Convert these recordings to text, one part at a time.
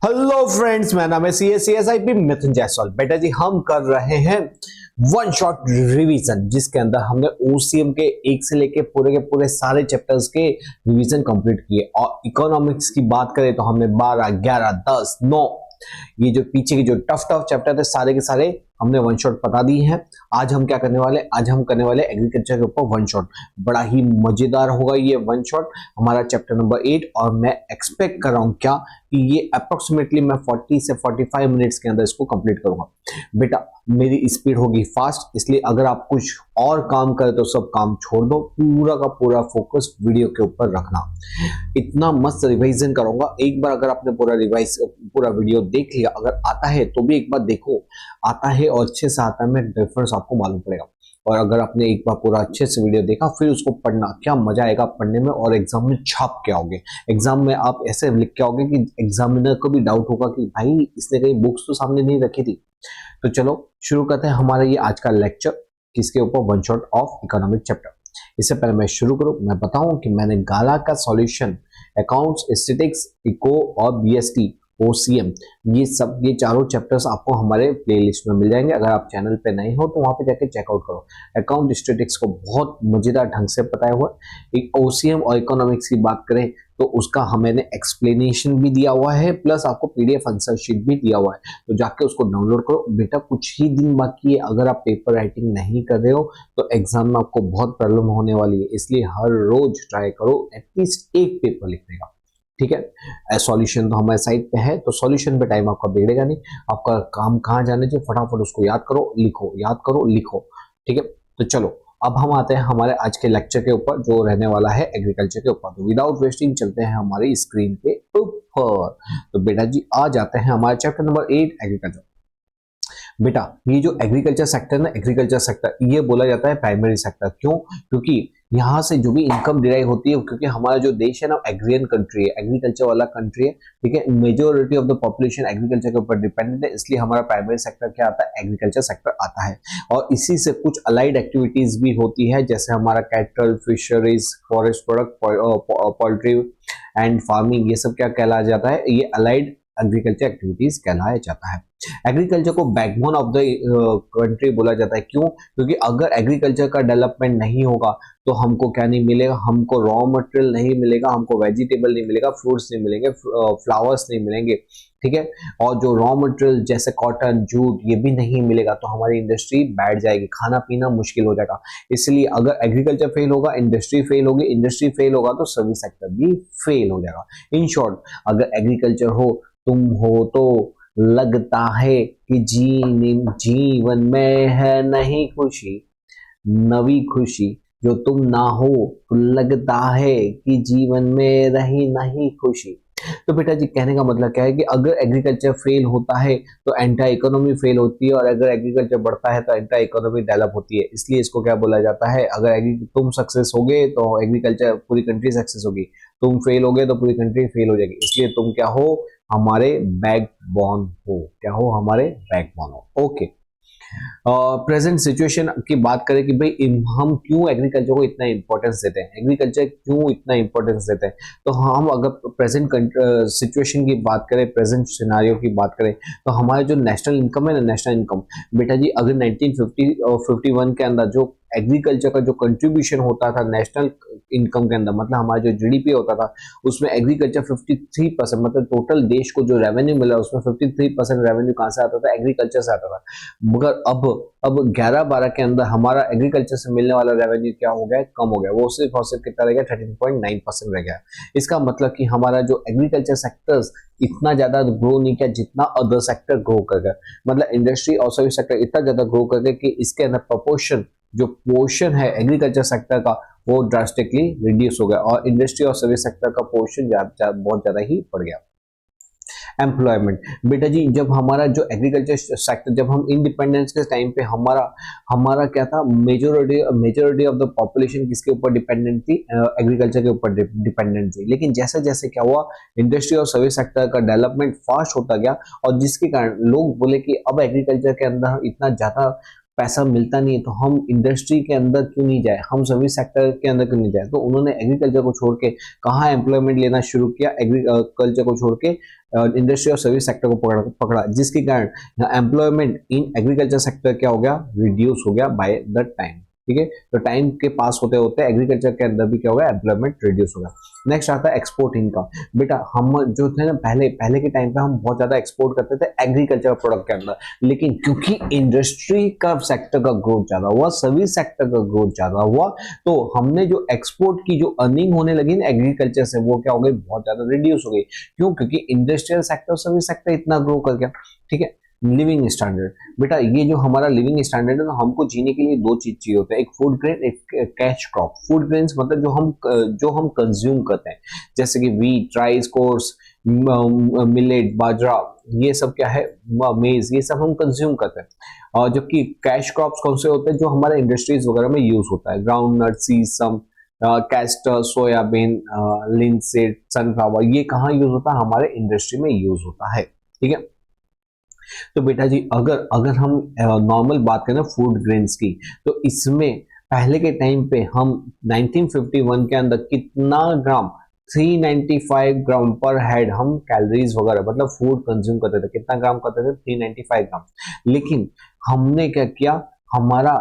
Hello friends, मेरा नाम है CSIP मिथुन जायसवाल। बेटा जी, हम कर रहे हैं वन शॉट रिवीजन, जिसके अंदर हमने OCM के एक से लेके पूरे के पूरे सारे चैप्टर्स के रिवीजन कंप्लीट किए। और इकोनॉमिक्स की बात करें तो हमने 12, 11, 10, 9 ये जो पीछे के जो टफ चैप्टर थे सारे के सारे हमने वन शॉट बता दिए हैं। आज हम क्या करने वाले, आज हम करने वाले एग्रीकल्चर के ऊपर वन शॉट। बड़ा ही मजेदार होगा ये वन शॉट, हमारा चैप्टर नंबर 8। और मैं एक्सपेक्ट कर रहा हूँ क्या कि ये अप्रोक्सीमेटली मैं 40 से 45 मिनट्स के अंदर इसको कंप्लीट करूंगा। बेटा, मेरी स्पीड होगी फास्ट, इसलिए अगर आप कुछ और काम करें तो सब काम छोड़ दो, पूरा का पूरा फोकस वीडियो के ऊपर रखना। इतना मस्त रिवाइजन करूंगा। एक बार अगर आपने पूरा वीडियो देख लिया, अगर आता है तो भी एक बार देखो, आता है और अच्छे से आता है में डिफरेंस आपको मालूम पड़ेगा। और अगर आपने एक बार पूरा अच्छे से वीडियो देखा फिर उसको पढ़ना, क्या मजा आएगा पढ़ने में। और एग्जाम में छाप के आओगे, एग्जाम में आप ऐसे लिख के आओगे कि एग्जामिनर को भी डाउट होगा कि भाई इसने कहीं बुक्स तो सामने नहीं रखी थी। तो चलो शुरू करते हैं हमारा ये आज का लेक्चर, किसके ऊपर, one shot of economic chapter. इससे पहले मैं शुरू करूं, मैं बताऊं कि मैंने गाला का सॉल्यूशन, अकाउंट्स, स्टैटिस्टिक्स, इको और BST, OCM, ये चारों चैप्टर्स आपको हमारे प्लेलिस्ट में मिल जाएंगे। अगर आप चैनल पे नए हो तो वहां पे जाके चेकआउट करो। अकाउंट स्टैटिस्टिक्स को बहुत मजेदार ढंग से बताया हुआ है। एक OCM और इकोनॉमिक्स की बात करें तो उसका हमें एक्सप्लेनेशन भी दिया हुआ है, प्लस आपको PDF आंसर शीट भी दिया हुआ है। तो जाके उसको डाउनलोड करो। बेटा, कुछ ही दिन बाकी है, अगर आप पेपर राइटिंग नहीं कर रहे हो तो एग्जाम में आपको बहुत प्रॉब्लम होने वाली है। इसलिए हर रोज ट्राई करो एटलीस्ट एक पेपर लिखने का, ठीक है। सॉल्यूशन तो हमारे साइट पे है, तो सॉल्यूशन पे टाइम आपका बिगड़ेगा नहीं। आपका काम कहाँ जाने चाहिए, फटाफट उसको याद करो, लिखो, याद करो, लिखो, ठीक है। तो चलो अब हम आते हैं हमारे आज के लेक्चर के ऊपर, जो रहने वाला है एग्रीकल्चर के ऊपर। तो विदाउट वेस्टिंग चलते हैं हमारी स्क्रीन के ऊपर। तो बेटा जी, आ जाते हैं हमारे चैप्टर नंबर 8 एग्रीकल्चर। बेटा, ये जो एग्रीकल्चर सेक्टर ना, एग्रीकल्चर सेक्टर ये बोला जाता है प्राइमरी सेक्टर। क्यों? क्योंकि यहाँ से जो भी इनकम डिराइव होती है, क्योंकि हमारा जो देश है ना एग्रियन कंट्री है, एग्रीकल्चर वाला कंट्री है, ठीक है। Majority of the population agriculture के ऊपर डिपेंडेंट है, इसलिए हमारा प्राइमरी सेक्टर क्या आता है, एग्रीकल्चर सेक्टर आता है। और इसी से कुछ अलाइड एक्टिविटीज भी होती है, जैसे हमारा cattle, fisheries, forest product, poultry and farming, ये सब क्या कहलाया जाता है, ये अलाइड एग्रीकल्चर एक्टिविटीज कहलाया जाता है। एग्रीकल्चर को बैकबोन ऑफ द कंट्री बोला जाता है। क्यों? क्योंकि अगर एग्रीकल्चर का डेवलपमेंट नहीं होगा तो हमको क्या नहीं मिलेगा, हमको रॉ मटेरियल नहीं मिलेगा, हमको वेजिटेबल नहीं मिलेगा, फ्रूट्स नहीं मिलेंगे, फ्लावर्स नहीं मिलेंगे, ठीक है। और जो रॉ मटेरियल जैसे कॉटन, जूट, ये भी नहीं मिलेगा तो हमारी इंडस्ट्री बैठ जाएगी, खाना पीना मुश्किल हो जाएगा। इसलिए अगर एग्रीकल्चर फेल होगा, इंडस्ट्री फेल होगी, इंडस्ट्री फेल होगा तो सर्विस सेक्टर भी फेल हो जाएगा। इन शॉर्ट, अगर एग्रीकल्चर हो, तुम हो, तो लगता है कि जीवन में है नहीं खुशी, नवी खुशी, जो तुम ना हो तो लगता है कि जीवन में रही नहीं खुशी। तो बेटा जी, कहने का मतलब क्या है कि अगर एग्रीकल्चर फेल होता है तो एंटायर इकोनॉमी फेल होती है, और अगर एग्रीकल्चर बढ़ता है तो एंटायर इकोनॉमी डेवलप होती है। इसलिए इसको क्या बोला जाता है, अगर तुम सक्सेस होगे तो एग्रीकल्चर, पूरी कंट्री सक्सेस होगी, तुम फेल होगे तो पूरी कंट्री फेल हो जाएगी। इसलिए तुम क्या हो, हमारे बैकबोन हो, क्या हो, हमारे बैकबोन हो। ओके। प्रेजेंट सिचुएशन की बात करें कि भाई हम क्यों एग्रीकल्चर को इतना इंपॉर्टेंस देते हैं, एग्रीकल्चर क्यों इतना इंपॉर्टेंस देते हैं, तो हम अगर प्रेजेंट सिचुएशन की बात करें, प्रेजेंट सिनारियो की बात करें, तो हमारा जो नेशनल इनकम है ना, नेशनल इनकम, बेटा जी, अगर 1950 और 51 के अंदर जो एग्रीकल्चर का जो कंट्रीब्यूशन होता था नेशनल इनकम के अंदर, मतलब हमारा जो GDP होता था, उसमें एग्रीकल्चर 53%, मतलब टोटल देश को जो रेवेन्यू मिला उसमें 53% रेवेन्यू कहां से आता था, एग्रीकल्चर से आता था। मगर अब 11-12 के अंदर हमारा एग्रीकल्चर से मिलने वाला रेवेन्यू क्या हो गया, कम हो गया। वो सिर्फ और सिर्फ कितना रह गया, 13.9% रह गया। इसका मतलब कि हमारा जो एग्रीकल्चर सेक्टर्स इतना ज्यादा ग्रो नहीं किया जितना अदर सेक्टर ग्रो कर गए। मतलब इंडस्ट्री और सर्विस सेक्टर इतना ज्यादा ग्रो कर गए कि इसके अंदर प्रपोर्शन, जो पोर्शन है एग्रीकल्चर सेक्टर का, वो ड्रास्टिकली रिड्यूस हो गया, और इंडस्ट्री और सर्विस सेक्टर का पोर्शन बहुत ज्यादा ही बढ़ गया। एम्प्लॉयमेंट, बेटा जी, जब हमारा जो एग्रीकल्चर सेक्टर, जब हम इंडिपेंडेंस के टाइम पे हमारा क्या था, मेजोरिटी ऑफ द पॉपुलेशन किसके ऊपर डिपेंडेंट थी, एग्रीकल्चर के ऊपर डिपेंडेंट थी। लेकिन जैसे जैसे क्या हुआ, इंडस्ट्री और सर्विस सेक्टर का डेवलपमेंट फास्ट होता गया, और जिसके कारण लोग बोले कि अब एग्रीकल्चर के अंदर इतना ज्यादा पैसा मिलता नहीं है तो हम इंडस्ट्री के अंदर क्यों नहीं जाए, हम सर्विस सेक्टर के अंदर क्यों नहीं जाए। तो उन्होंने एग्रीकल्चर को छोड़ के कहाँ एम्प्लॉयमेंट लेना शुरू किया, एग्रीकल्चर को छोड़ के इंडस्ट्री और सर्विस सेक्टर को पकड़ा, जिसके कारण एम्प्लॉयमेंट इन एग्रीकल्चर सेक्टर क्या हो गया, रिड्यूस हो गया बाय द टाइम। ठीक है, तो टाइम के पास होते होते एग्रीकल्चर के अंदर भी क्या होगा, एम्प्लॉयमेंट रिड्यूस होगा। नेक्स्ट आता है एक्सपोर्ट इनकम। बेटा हम जो थे ना पहले के टाइम पे हम बहुत ज्यादा एक्सपोर्ट करते थे एग्रीकल्चर प्रोडक्ट के अंदर, लेकिन क्योंकि इंडस्ट्री का सेक्टर का ग्रोथ ज्यादा हुआ, सर्विस सेक्टर का ग्रोथ ज्यादा हुआ, तो हमने जो एक्सपोर्ट की जो अर्निंग होने लगी ना एग्रीकल्चर से, वो क्या हो गई, बहुत ज्यादा रिड्यूस हो गई। क्यों? क्योंकि इंडस्ट्रियल सेक्टर, सर्विस सेक्टर इतना ग्रो कर गया। ठीक है, लिविंग स्टैंडर्ड। बेटा ये जो हमारा लिविंग स्टैंडर्ड है ना, हमको जीने के लिए दो चीज चाहिए होता है, एक फूड ग्रेन, एक कैश क्रॉप। फूड ग्रेन्स मतलब जो हम कंज्यूम करते हैं, जैसे कि व्हीट, राइस, कोर्स, मिलेट, बाजरा, ये सब क्या है, मेज, ये सब हम कंज्यूम करते हैं। और जबकि कैश क्रॉप्स कौन से होते हैं, जो हमारे इंडस्ट्रीज वगैरह में यूज होता है, ग्राउंड नट, सीसम, कैस्टर, सोयाबीन, लिनसीड, सनफ्लावर, ये कहाँ यूज होता है, हमारे इंडस्ट्री में यूज होता है। ठीक है, तो बेटा जी अगर हम नॉर्मल बात करें फूड ग्रेन्स की, तो इसमें पहले के टाइम पे हम 1951 के अंदर कितना ग्राम, 395 ग्राम पर हेड हम कैलोरीज वगैरह मतलब फूड कंज्यूम करते थे। कितना ग्राम करते थे? 395 ग्राम। लेकिन हमने क्या किया, हमारा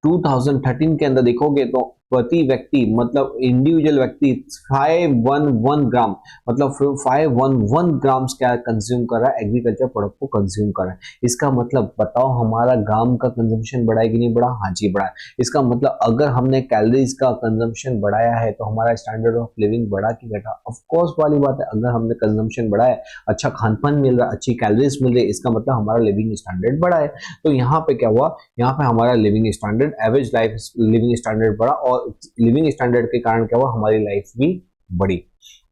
2013 के अंदर देखोगे तो प्रति व्यक्ति मतलब इंडिविजुअल व्यक्ति 511 ग्राम मतलब 511 ग्राम्स क्या कंज्यूम कर रहा है, एग्रीकल्चर प्रोडक्ट को कंज्यूम कर रहा है। इसका मतलब बताओ हमारा ग्राम का कंजम्पशन बढ़ा है कि नहीं बढ़ा? हाँ जी बढ़ा है। इसका मतलब अगर हमने कैलोरीज का कंजम्पशन बढ़ाया है तो हमारा स्टैंडर्ड ऑफ लिविंग बढ़ा कि घटा? ऑफ कोर्स वाली बात है, अगर हमने कंजम्पशन बढ़ाया है, अच्छा खान पान मिल रहा है, अच्छी कैलोरीज मिल रही है, इसका मतलब हमारा लिविंग स्टैंडर्ड बढ़ा है। तो यहाँ पे क्या हुआ, यहाँ पे हमारा living standard, average life living standard बढ़ा, और लिविंग स्टैंडर्ड के कारण क्या हुआ, हमारी लाइफ भी बढ़ी।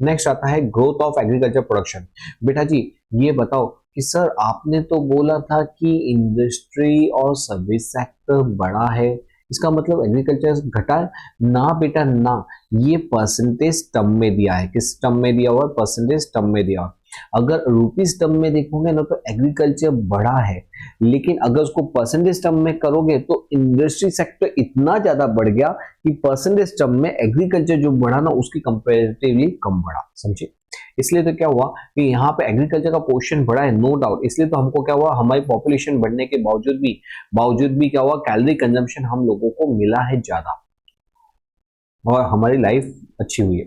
नेक्स्ट आता है ग्रोथ ऑफ एग्रीकल्चर प्रोडक्शन। बेटा जी ये बताओ कि सर आपने तो बोला था कि इंडस्ट्री और सर्विस सेक्टर बढ़ा है, इसका मतलब एग्रीकल्चर घटा है? ना बेटा ना, ये परसेंटेज टर्म में दिया है। किस टर्म में दिया हुआ? परसेंटेज टर्म में दिया हुआ। अगर रुपीज टर्म में देखोगे ना तो एग्रीकल्चर बढ़ा है, लेकिन अगर उसको परसेंटेज टर्म में करोगे तो इंडस्ट्री सेक्टर इतना ज्यादा बढ़ गया कि परसेंटेज टर्म में एग्रीकल्चर जो बढ़ा ना उसकी कंपैरेटिवली कम बढ़ा। समझे? इसलिए तो क्या हुआ कि यहाँ पे एग्रीकल्चर का पोर्शन बढ़ा है, नो डाउट। इसलिए तो हमको क्या हुआ, हमारी पॉपुलेशन बढ़ने के बावजूद भी क्या हुआ, कैलोरी कंजम्पशन हम लोगों को मिला है ज्यादा और हमारी लाइफ अच्छी हुई है।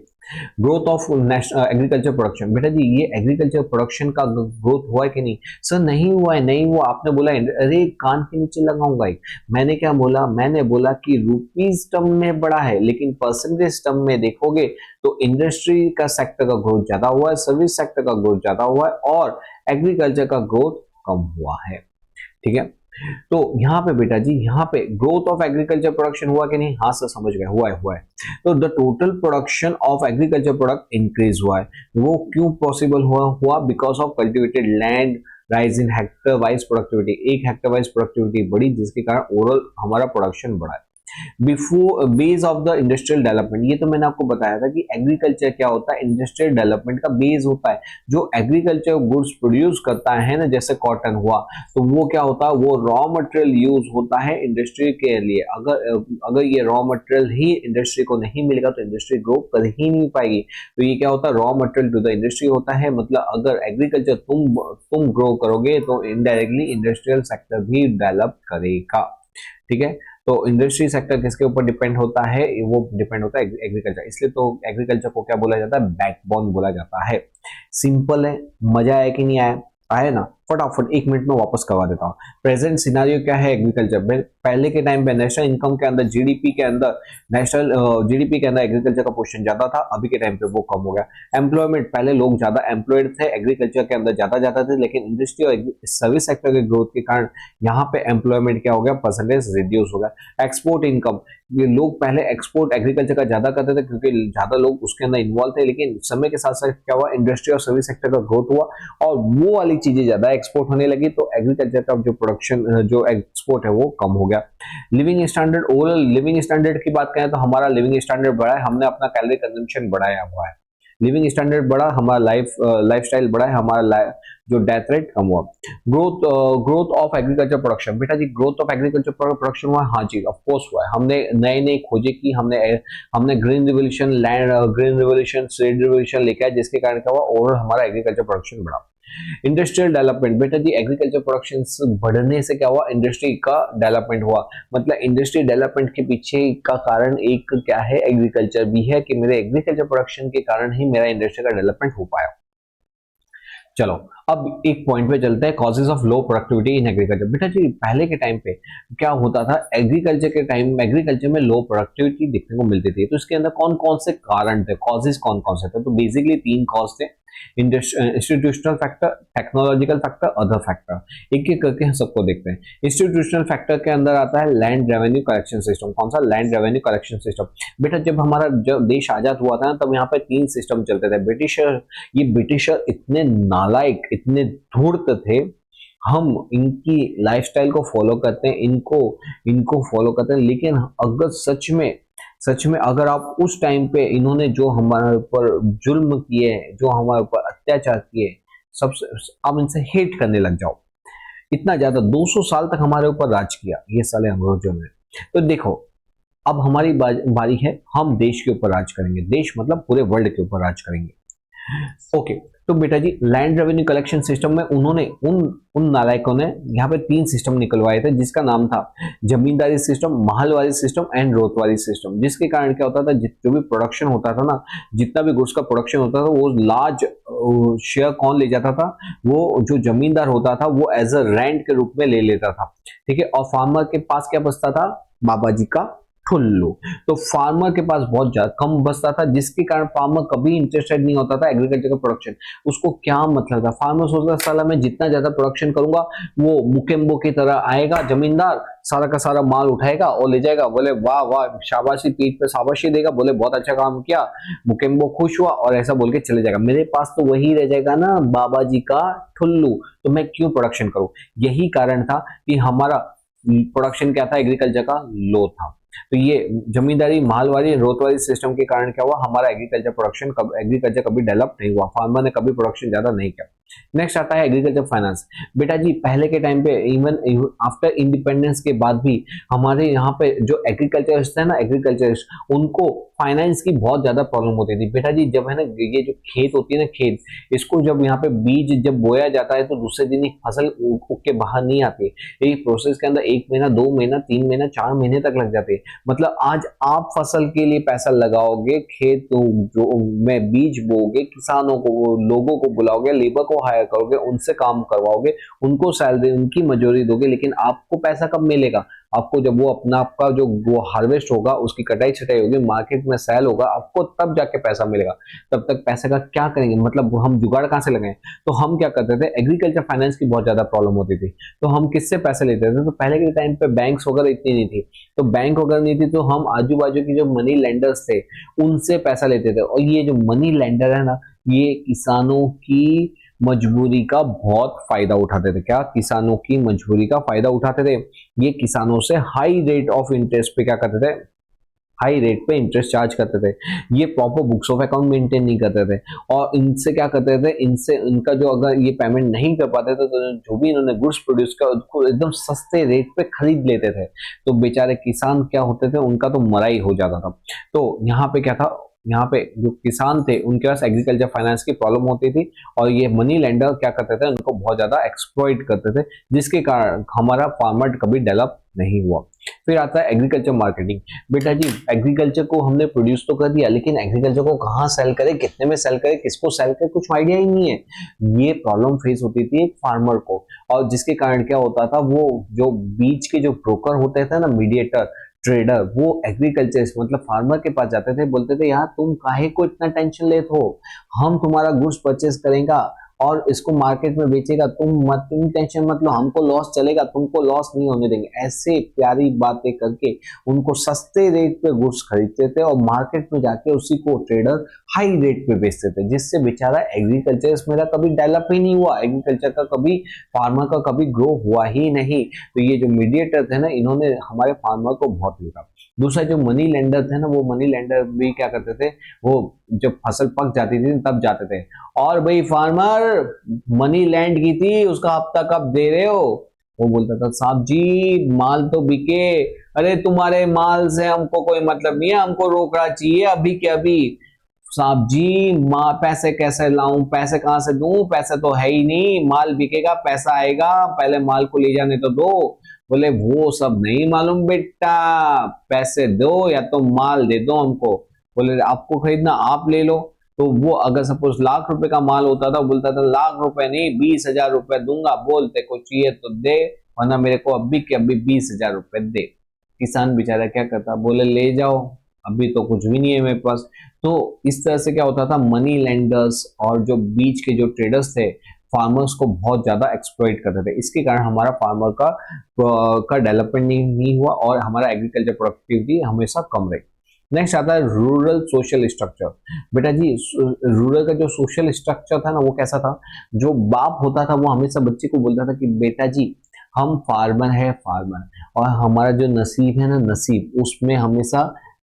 Growth of agriculture production. बेटा जी ये एग्रीकल्चर प्रोडक्शन का ग्रोथ हुआ है कि नहीं? सर नहीं हुआ है, नहीं हुआ। आपने बोला, अरे कान के नीचे लगाऊंगा। मैंने क्या बोला? मैंने बोला कि रुपीज टर्म में बढ़ा है, लेकिन परसेंटेज टर्म में देखोगे तो इंडस्ट्री का सेक्टर का ग्रोथ ज्यादा हुआ है, सर्विस सेक्टर का ग्रोथ ज्यादा हुआ है और एग्रीकल्चर का ग्रोथ कम हुआ है। ठीक है, तो यहाँ पे बेटा जी यहाँ पे ग्रोथ ऑफ एग्रीकल्चर प्रोडक्शन हुआ कि नहीं? हाँ सर समझ गए, हुआ है। तो the total production of agriculture product increase हुआ है। वो क्यों पॉसिबल हुआ because of cultivated land, rise in Hector wise productivity. 1 Hector wise productivity बढ़ी, जिसके कारण ओवरऑल हमारा प्रोडक्शन बढ़ा है। Before base of the industrial development, ये तो मैंने आपको बताया था कि एग्रीकल्चर क्या होता है, इंडस्ट्रियल डेवलपमेंट का बेस होता है। जो एग्रीकल्चर गुड्स प्रोड्यूस करता है ना, जैसे कॉटन हुआ, तो वो क्या होता है, वो रॉ मटेरियल यूज होता है इंडस्ट्री के लिए। अगर ये रॉ मटेरियल ही इंडस्ट्री को नहीं मिलेगा तो इंडस्ट्री ग्रो कर ही नहीं पाएगी। तो ये क्या होता है, raw material to the industry होता है। मतलब अगर एग्रीकल्चर तुम ग्रो करोगे तो इनडायरेक्टली इंडस्ट्रियल सेक्टर भी डेवलप करेगा। ठीक है, तो इंडस्ट्री सेक्टर किसके ऊपर डिपेंड होता है? वो डिपेंड होता है एग्रीकल्चर। इसलिए तो एग्रीकल्चर को क्या बोला जाता है? बैकबोन बोला जाता है। सिंपल है, मजा आया कि नहीं आया? आया ना? फटाफट 1 मिनट में वापस करवा देता हूँ। प्रेजेंट सिनारियो क्या है एग्रीकल्चर में? पहले के टाइम पे नेशनल इनकम के अंदर, जीडीपी के अंदर एग्रीकल्चर का पोर्शन ज्यादा था, अभी के टाइम पे वो कम हो गया। एम्प्लॉयमेंट, पहले लोग ज्यादा एम्प्लॉयड थे, एग्रीकल्चर के अंदर ज्यादा जाते थे, लेकिन इंडस्ट्री और सर्विस सेक्टर के ग्रोथ के कारण यहाँ पे एम्प्लॉयमेंट क्या हो गया, परसेंटेज रिड्यूस हो गया। एक्सपोर्ट इनकम, ये लोग पहले एक्सपोर्ट एग्रीकल्चर का ज्यादा करते थे क्योंकि ज्यादा लोग उसके अंदर इन्वॉल्व थे, लेकिन समय के साथ साथ क्या हुआ, इंडस्ट्री और सर्विस सेक्टर का ग्रोथ हुआ और वो वाली चीजें ज्यादा एक्सपोर्ट होने लगी, तो एग्रीकल्चर का जो प्रोडक्शन, जो एक्सपोर्ट है वो कम हो गया। Living standard, overall living standard की बात करें तो हमारा लिविंग स्टैंडर्ड बढ़ा है, हमने अपना कैलोरी कंजम्पशन बढ़ाया हुआ है। लिविंग स्टैंडर्ड बढ़ा, हमारा लाइफस्टाइल बढ़ा है, हमारा जो डेथ रेट कम हुआ। ग्रोथ ऑफ एग्रीकल्चर प्रोडक्शन, बेटा जी ग्रोथ ऑफ एग्रीकल्चर प्रोडक्शन हुआ, हाँ जी ऑफ कोर्स हुआ है। हमने नए नए खोजे की, हमने green revolution, green revolution, red revolution लेके आए, जिसके कारण क्या हुआ, ओवरऑल हमारा एग्रीकल्चर प्रोडक्शन बढ़ा। इंडस्ट्रियल डेवलपमेंट, बेटा जी एग्रीकल्चर प्रोडक्शन बढ़ने से क्या हुआ, इंडस्ट्री का डेवलपमेंट हुआ। मतलब इंडस्ट्री डेवलपमेंट के पीछे का कारण एक क्या है, एग्रीकल्चर भी है, कि मेरे एग्रीकल्चर प्रोडक्शन के कारण ही मेरा इंडस्ट्री का डेवलपमेंट हो पाया। चलो अब एक पॉइंट पे चलते हैं, causes of low productivity in agriculture. बेटा जी पहले के टाइम पे क्या होता था, एग्रीकल्चर में लो प्रोडक्टिविटी देखने को मिलती थी। तो इसके अंदर कौन कौन से कारण थे, कॉजेज कौन कौन से थे? तो बेसिकली 3 कॉज थे, institutional factor, technological factor, other factor. एक एक करके हम सबको देखते हैं। इंस्टीट्यूशनल फैक्टर के अंदर आता है लैंड रेवेन्यू कलेक्शन सिस्टम। कौन सा? Land revenue collection system. बेटा जब देश आजाद हुआ था ना, तब यहाँ पे 3 सिस्टम चलते थे। ब्रिटिशर इतने नालायक, इतने धूर्त थे, हम इनकी लाइफस्टाइल को फॉलो करते हैं, इनको फॉलो करते हैं, लेकिन अगर सच में अगर आप उस टाइम पे इन्होंने जो हमारे ऊपर जुल्म किए, जो हमारे ऊपर अत्याचार किए, सबसे आप इनसे हेट करने लग जाओ। इतना ज्यादा 200 साल तक हमारे ऊपर राज किया ये साले अंग्रेजों ने। तो देखो अब हमारी बारी है, हम देश के ऊपर राज करेंगे। देश मतलब पूरे वर्ल्ड के ऊपर राज करेंगे। ओके, तो बेटा जी लैंड रेवेन्यू कलेक्शन सिस्टम में उन्होंने उन नालायकों ने यहाँ पे 3 सिस्टम निकलवाए थे, जिसका नाम था zamindari system, mahalwari system and ryotwari system. जिसके कारण क्या होता था, जो भी प्रोडक्शन होता था ना, जितना भी गुड्स का प्रोडक्शन होता था, वो लार्ज शेयर कौन ले जाता था? वो जो जमींदार होता था, वो एज अ रेंट के रूप में ले लेता था। ठीक है, और फार्मर के पास क्या बचता था? बाबा जी का ठुल्लू। तो फार्मर के पास बहुत ज्यादा कम बचता था, जिसके कारण फार्मर कभी इंटरेस्टेड नहीं होता था एग्रीकल्चर का प्रोडक्शन। उसको क्या मतलब था, फार्मर सोचता था साला मैं जितना ज्यादा प्रोडक्शन करूंगा, वो मुकेम्बो की तरह आएगा जमींदार, सारा का सारा माल उठाएगा और ले जाएगा, बोले वाह वाह, शाबाशी, पीठ पे शाबाशी देगा, बोले बहुत अच्छा काम किया, मुकेम्बो खुश हुआ और ऐसा बोल के चले जाएगा। मेरे पास तो वही रह जाएगा ना, बाबा जी का ठुल्लू, तो मैं क्यों प्रोडक्शन करूं? यही कारण था कि हमारा प्रोडक्शन क्या था, एग्रीकल्चर का लो था। तो ये जमींदारी, मालवारी, रोतवारी सिस्टम के कारण क्या हुआ, हमारा एग्रीकल्चर कभी डेवलप नहीं हुआ, फार्मर ने कभी प्रोडक्शन ज्यादा नहीं किया। नेक्स्ट आता है एग्रीकल्चर फाइनेंस। बेटा जी पहले के टाइम पे, इवन आफ्टर इंडिपेंडेंस के बाद भी, हमारे यहाँ पे जो एग्रीकल्चरिस्ट है ना, उनको फाइनेंस की बहुत ज्यादा प्रॉब्लम होती थी। बेटा जी जब है ना, ये जो खेत होती है ना, खेत, इसको जब यहाँ पे बीज जब बोया जाता है, तो दूसरे दिन ही फसल उग के बाहर नहीं आती। एक प्रोसेस के अंदर 1 महीना, 2 महीना, 3 महीना, 4 महीने तक लग जाते हैं। मतलब आज आप फसल के लिए पैसा लगाओगे, खेत जो में बीज बोगे, किसानों को, लोगों को बुलाओगे, लेबर को हायर करोगे, उनसे काम करवाओगे, उनको सैलरी, उनकी मजूरी दोगे, लेकिन आपको पैसा कब मिलेगा? आपको जब वो आपका जो वो हार्वेस्ट होगा, उसकी कटाई छटाई होगी, मार्केट में सेल होगा, आपको तब जाके पैसा मिलेगा। तब तक पैसे का क्या करेंगे, मतलब हम जुगाड़ कहां से लगाएं? तो हम क्या करते थे, एग्रीकल्चर फाइनेंस की बहुत ज्यादा प्रॉब्लम होती थी, तो हम किससे पैसे लेते थे? तो पहले के टाइम पे बैंक्स वगैरह इतनी नहीं थी, तो बैंक वगैरह नहीं थी, तो हम आजू बाजू की जो मनी लेंडर्स थे, उनसे पैसा लेते थे। और ये जो मनी लेंडर है ना, ये किसानों की मजबूरी का बहुत फायदा उठाते थे। क्या? किसानों की मजबूरी का फायदा उठाते थे। ये किसानों से हाई रेट ऑफ इंटरेस्ट पे क्या करते थे, हाई रेट पे इंटरेस्ट चार्ज करते थे। ये proper books of account maintain नहीं करते थे, और इनसे क्या करते थे, इनसे इनका जो अगर ये पेमेंट नहीं कर पाते थे, तो जो भी इन्होंने गुड्स प्रोड्यूस किया उसको एकदम सस्ते रेट पे खरीद लेते थे। तो बेचारे किसान क्या होते थे, उनका तो मराई हो जाता था। तो यहाँ पे क्या था, यहाँ पे जो किसान थे उनके पास एग्रीकल्चर फाइनेंस की प्रॉब्लम होती थी, और ये मनी लेंडर क्या करते थे, उनको बहुत ज्यादा एक्सप्लॉइट करते थे, जिसके कारण हमारा फार्मर कभी डेवलप नहीं हुआ। फिर आता है एग्रीकल्चर मार्केटिंग। बेटा जी एग्रीकल्चर को हमने प्रोड्यूस तो कर दिया, लेकिन एग्रीकल्चर को कहाँ सेल करें, कितने में सेल करें, किसको सेल करें, कुछ आइडिया ही नहीं है। ये प्रॉब्लम फेस होती थी फार्मर को, और जिसके कारण क्या होता था, वो जो बीच के जो ब्रोकर होते थे ना, मीडिएटर, ट्रेडर, वो एग्रीकल्चर मतलब फार्मर के पास जाते थे, बोलते थे यार तुम काहे को इतना टेंशन लेते हो, हम तुम्हारा गुड्स परचेस करेंगे और इसको मार्केट में बेचेगा, तुम टेंशन मत लो, हमको लॉस चलेगा, तुमको लॉस नहीं होने देंगे। ऐसे प्यारी बातें करके उनको सस्ते रेट पे गुड्स खरीदते थे, और मार्केट में जाके उसी को ट्रेडर हाई रेट पे बेचते थे, जिससे बेचारा एग्रीकल्चर मेरा कभी डेवलप ही नहीं हुआ, एग्रीकल्चर का कभी, फार्मर का कभी ग्रो हुआ ही नहीं। तो ये जो मीडिएटर थे ना, इन्होंने हमारे फार्मर को बहुत लूटा। दूसरा जो मनी लेंडर थे ना, वो मनी लेंडर भी क्या करते थे, वो जब फसल पक जाती थी तब जाते थे, और भाई फार्मर मनी लैंड की थी, उसका हफ्ता कब दे रहे हो? वो बोलता था साहब जी माल तो बिके। अरे तुम्हारे माल से हमको कोई मतलब नहीं है, हमको रोकड़ा चाहिए अभी के अभी। साहब जी माँ पैसे कैसे लाऊं, पैसे कहां से दूं, पैसे तो है ही नहीं, माल बिकेगा पैसा आएगा, पहले माल को ले जाने तो दो। बोले वो सब नहीं मालूम बेटा, पैसे दो या तो माल दे दो हमको। बोले आपको खरीदना आप ले लो। तो वो अगर सपोज लाख रुपए का माल होता था, बोलता था लाख रुपए नहीं 20,000 रुपए दूंगा, बोलते को चाहिए तो दे, वरना मेरे को अभी के अभी 20,000 रुपए दे। किसान बेचारा क्या करता, बोले ले जाओ, अभी तो कुछ भी नहीं है मेरे पास। तो इस तरह से क्या होता था, मनी लेंडर्स और जो बीच के जो ट्रेडर्स थे फार्मर्स को बहुत ज्यादा एक्सप्लॉइट करते थे। इसके कारण हमारा फार्मर का डेवलपमेंट नहीं हुआ और हमारा एग्रीकल्चर प्रोडक्टिविटी हमेशा कम रही। नेक्स्ट आता है रूरल सोशल स्ट्रक्चर। बेटा जी रूरल का जो सोशल स्ट्रक्चर था ना वो कैसा था, जो बाप होता था वो हमेशा बच्चे को बोलता था कि बेटा जी हम फार्मर है फार्मर, और हमारा जो नसीब है ना नसीब, उसमें हमेशा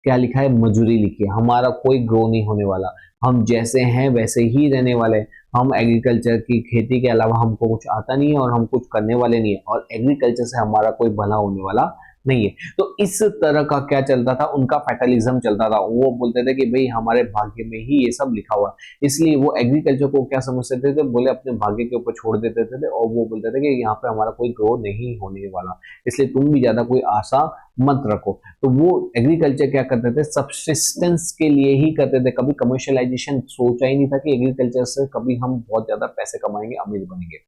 क्या लिखा है, मजूरी लिखी है, हमारा कोई ग्रो नहीं होने वाला, हम जैसे हैं वैसे ही रहने वाले, हम एग्रीकल्चर की खेती के अलावा हमको कुछ आता नहीं है और हम कुछ करने वाले नहीं है, और एग्रीकल्चर से हमारा कोई भला होने वाला नहीं है। तो इस तरह का क्या चलता था, उनका फैटलिज्म चलता था। वो बोलते थे कि भाई हमारे भाग्य में ही ये सब लिखा हुआ है, इसलिए वो एग्रीकल्चर को क्या समझते थे, बोले अपने भाग्य के ऊपर छोड़ देते थे, और वो बोलते थे कि यहाँ पे हमारा कोई ग्रो नहीं होने वाला, इसलिए तुम भी ज्यादा कोई आशा मत रखो। तो वो एग्रीकल्चर क्या करते थे, सब्सिस्टेंस के लिए ही करते थे, कभी कमर्शियलाइजेशन सोचा ही नहीं था कि एग्रीकल्चर से कभी हम बहुत ज्यादा पैसे कमाएंगे, अमीर बनेंगे।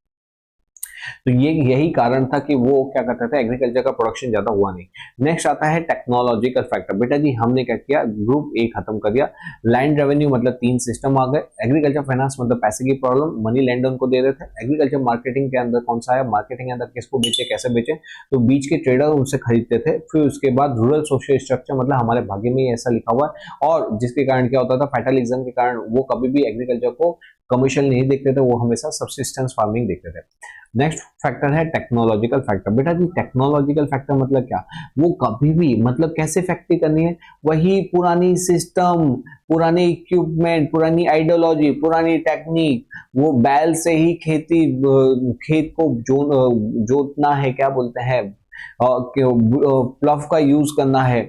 तो ये यही कारण था कि वो क्या करते थे, एग्रीकल्चर का प्रोडक्शन ज्यादा हुआ नहीं। नेक्स्ट आता है टेक्नोलॉजिकल फैक्टर। बेटा जी हमने क्या किया, ग्रुप ए खत्म कर दिया। लैंड रेवेन्यू मतलब 3 सिस्टम आ गए, एग्रीकल्चर फाइनेंस मतलब पैसे की प्रॉब्लम, मनी लैंड उनको दे रहे थे, एग्रीकल्चर मार्केटिंग के अंदर कौन सा है, मार्केटिंग के अंदर किसको बेचे कैसे बेचे, तो बीच के ट्रेडर उनसे खरीदते थे। फिर उसके बाद रूरल सोशल स्ट्रक्चर मतलब हमारे भाग्य में ऐसा लिखा हुआ है, और जिसके कारण क्या होता था, फैटलिज्म के कारण वो कभी भी एग्रीकल्चर को कमर्शियल नहीं देखते थे, वो हमेशा सब्सिस्टेंस फार्मिंग देखते थे। नेक्स्ट फैक्टर है टेक्नोलॉजिकल फैक्टर। बेटा जी टेक्नोलॉजिकल फैक्टर मतलब क्या, वो कभी भी मतलब कैसे फैक्ट्री करनी है, वही पुरानी सिस्टम, पुरानी इक्विपमेंट, पुरानी आइडियोलॉजी, पुरानी टेक्निक, वो बैल से ही खेत को जोतना है, क्या बोलते हैं, प्लव का यूज करना है,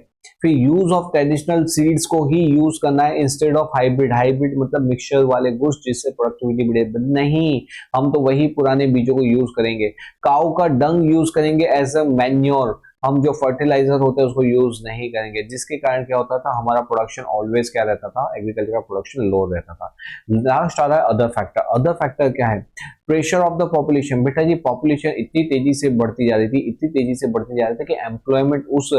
फिर यूज ऑफ ट्रेडिशनल सीड्स को ही यूज करना है इंस्टेड ऑफ हाइब्रिड। हाइब्रिड मतलब मिक्सचर वाले गुड्स जिससे प्रोडक्टिविटी बढ़े, नहीं, हम तो वही पुराने बीजों को यूज करेंगे। काऊ का डंग यूज करेंगे एज अ मैन्योर, हम जो फर्टिलाइजर होते हैं उसको यूज नहीं करेंगे, जिसके कारण क्या होता था, हमारा प्रोडक्शन ऑलवेज क्या रहता था, एग्रीकल्चर का प्रोडक्शन लो रहता था। लास्ट आ रहा है अदर फैक्टर। अदर फैक्टर क्या है, प्रेशर ऑफ द पॉपुलेशन। बेटा जी पॉपुलेशन इतनी तेजी से बढ़ती जा रही थी, इतनी तेजी से बढ़ती जा रही थी कि एम्प्लॉयमेंट, उस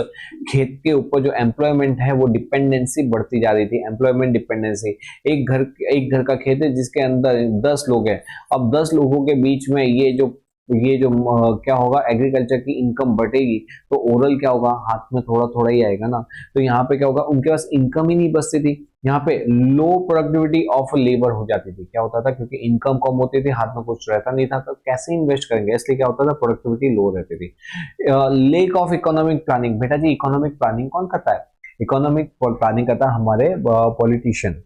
खेत के ऊपर जो एम्प्लॉयमेंट है वो डिपेंडेंसी बढ़ती जा रही थी, एम्प्लॉयमेंट डिपेंडेंसी। एक घर का खेत है जिसके अंदर 10 लोग हैं, अब 10 लोगों के बीच में ये जो क्या होगा, एग्रीकल्चर की इनकम बढ़ेगी तो ओवरऑल क्या होगा, हाथ में थोड़ा थोड़ा ही आएगा ना। तो यहाँ पे क्या होगा, उनके पास इनकम ही नहीं बचती थी, यहाँ पे लो प्रोडक्टिविटी ऑफ लेबर हो जाती थी। क्या होता था, क्योंकि इनकम कम होती थी, हाथ में कुछ रहता नहीं था, तो कैसे इन्वेस्ट करेंगे, इसलिए क्या होता था, प्रोडक्टिविटी लो रहती थी। Lake of economic planning. बेटा जी इकोनॉमिक प्लानिंग कौन करता है, इकोनॉमिक प्लानिंग करता है हमारे पॉलिटिशियन।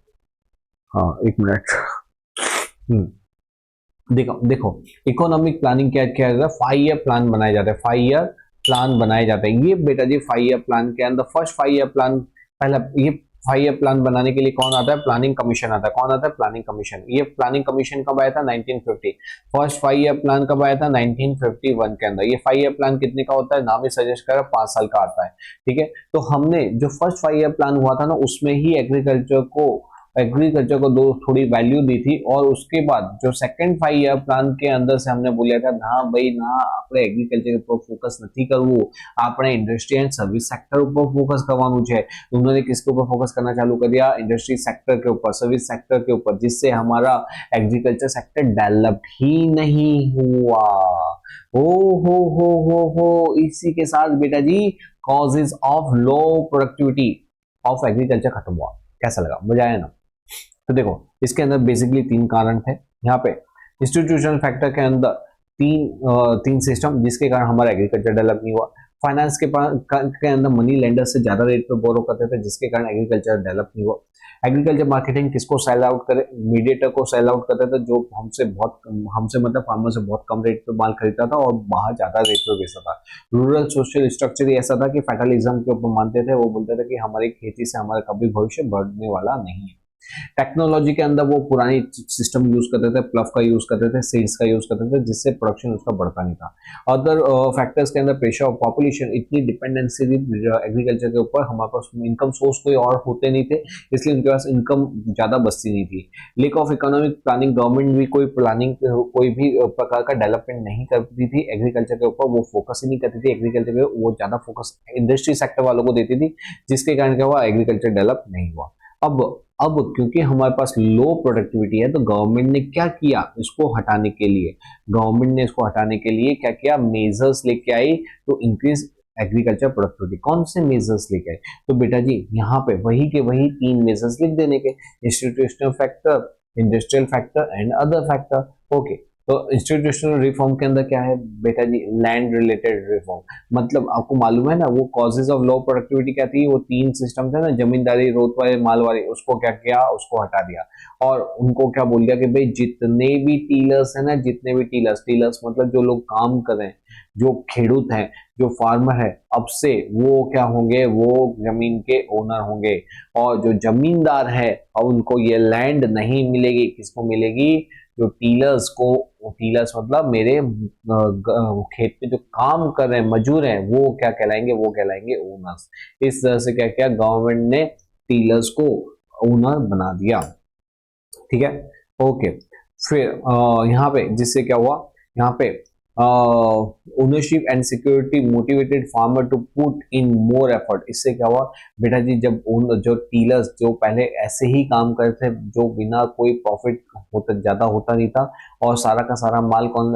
हाँ एक मिनट। देखो देखो इकोनॉमिक प्लानिंग क्या क्या है, 5 ईयर प्लान बनाए जाते हैं, 5 ईयर प्लान बनाए जाते हैं। ये बेटा जी 5 ईयर प्लान के अंदर फर्स्ट 5 ईयर प्लान, पहला ये 5 ईयर प्लान बनाने के लिए कौन आता है, प्लानिंग कमीशन आता है। कौन आता है, प्लानिंग कमीशन। ये प्लानिंग कमीशन कब आया था, 1950। फर्स्ट 5 ईयर प्लान कब आया था, 1951 के अंदर। ये 5 ईयर प्लान कितने का होता है, नाम ही सजेस्ट कर 5 साल का आता है, ठीक है। तो हमने जो फर्स्ट 5 ईयर प्लान हुआ था ना, उसमें ही एग्रीकल्चर को दो थोड़ी वैल्यू दी थी, और उसके बाद जो सेकंड 5 ईयर प्लान के अंदर से हमने बोला था ना भाई ना, આપણે એગ્રીકલ્ચર ઉપર ફોકસ નથી કરવું, આપણે ઇન્ડસ્ટ્રી એન્ડ સર્વિસ સેક્ટર ઉપર ફોકસ કરવાનું છે। उन्होंने किसके ऊपर फोकस करना चालू कर दिया, इंडस्ट्री सेक्टर के ऊपर, सर्विस सेक्टर के ऊपर, जिससे हमारा एग्रीकल्चर सेक्टर डेवलप ही नहीं हुआ। हो इसी के साथ बेटा जी causes of low productivity of agriculture खत्म हुआ। कैसा लगा, मजा आया ना। तो देखो इसके अंदर बेसिकली 3 कारण थे। यहाँ पे इंस्टीट्यूशनल फैक्टर के अंदर तीन सिस्टम जिसके कारण हमारा एग्रीकल्चर डेवलप नहीं हुआ। फाइनेंस के अंदर मनी लेंडर से ज्यादा रेट पे बोरो करते थे, जिसके कारण एग्रीकल्चर डेवलप नहीं हुआ। एग्रीकल्चर मार्केटिंग किसको सेल आउट करे, मीडिएटर को सेल आउट करते थे, जो हमसे मतलब फार्मर से बहुत कम रेट पे माल खरीदता था और बाहर ज्यादा रेट पे बेचता था। रूरल सोशल स्ट्रक्चर ही ऐसा था कि फेडरलिज्म के ऊपर मानते थे, वो बोलते थे कि हमारी खेती से हमारा कभी भविष्य बढ़ने वाला नहीं है। टेक्नोलॉजी के अंदर वो पुरानी सिस्टम यूज करते थे, प्लफ का यूज करते थे, सीड्स का यूज करते थे, जिससे प्रोडक्शन उसका बढ़ता नहीं था। अदर फैक्टर्स के अंदर प्रेशर ऑफ पॉपुलेशन, इतनी डिपेंडेंसी थी एग्रीकल्चर के ऊपर, हमारे पास इनकम सोर्स कोई और होते नहीं थे, इसलिए उनके पास इनकम ज्यादा बचती नहीं थी। Lake of economic planning, government भी कोई प्लानिंग कोई भी प्रकार का डेवलपमेंट नहीं करती थी एग्रीकल्चर के ऊपर, वो फोकस ही नहीं करती थी एग्रीकल्चर के, वो ज्यादा फोकस इंडस्ट्री सेक्टर वालों को देती थी, जिसके कारण क्या हुआ, एग्रीकल्चर डेवलप नहीं हुआ। अब क्योंकि हमारे पास लो प्रोडक्टिविटी है, तो गवर्नमेंट ने क्या किया, इसको हटाने के लिए, गवर्नमेंट ने इसको हटाने के लिए क्या किया, मेजर्स लेके आई टू इंक्रीज एग्रीकल्चर प्रोडक्टिविटी। कौन से मेजर्स लेके आए, तो बेटा जी यहाँ पे वही के वही 3 मेजर्स लिख देने के, institutional factor, industrial factor and other factor. Okay, तो इंस्टीट्यूशनल रिफॉर्म के अंदर क्या है बेटा जी, लैंड रिलेटेड रिफॉर्म। मतलब आपको मालूम है ना, वो कॉजेज ऑफ लो प्रोडक्टिविटी क्या थी, वो 3 सिस्टम थे ना, जमींदारी, रोत वाले, माल वाले, उसको क्या किया, उसको हटा दिया और उनको क्या बोल दिया कि भाई जितने भी टीलर्स है ना, जितने भी टीलर्स मतलब जो लोग काम कर रहे हैं, जो खेडूत हैं, जो फार्मर है, अब से वो क्या होंगे, वो जमीन के ओनर होंगे। और जो जमींदार है, अब उनको ये लैंड नहीं मिलेगी, किसको मिलेगी, जो टीलर्स को, टीलर्स मतलब मेरे खेत में जो काम कर रहे हैं, मजूर हैं, वो क्या कहलाएंगे, वो कहलाएंगे ओनर्स। इस तरह से क्या किया गवर्नमेंट ने, टीलर्स को ओनर बना दिया। ठीक है, ओके। फिर यहाँ पे जिससे क्या हुआ, यहाँ पे ownership and security motivated farmer to put in more effort. इससे क्या हुआ बेटा जी, जब जो टीलर्स जो पहले ऐसे ही काम करते थे, जो बिना कोई प्रॉफिट होता ज्यादा होता नहीं था, और सारा का सारा माल कौन,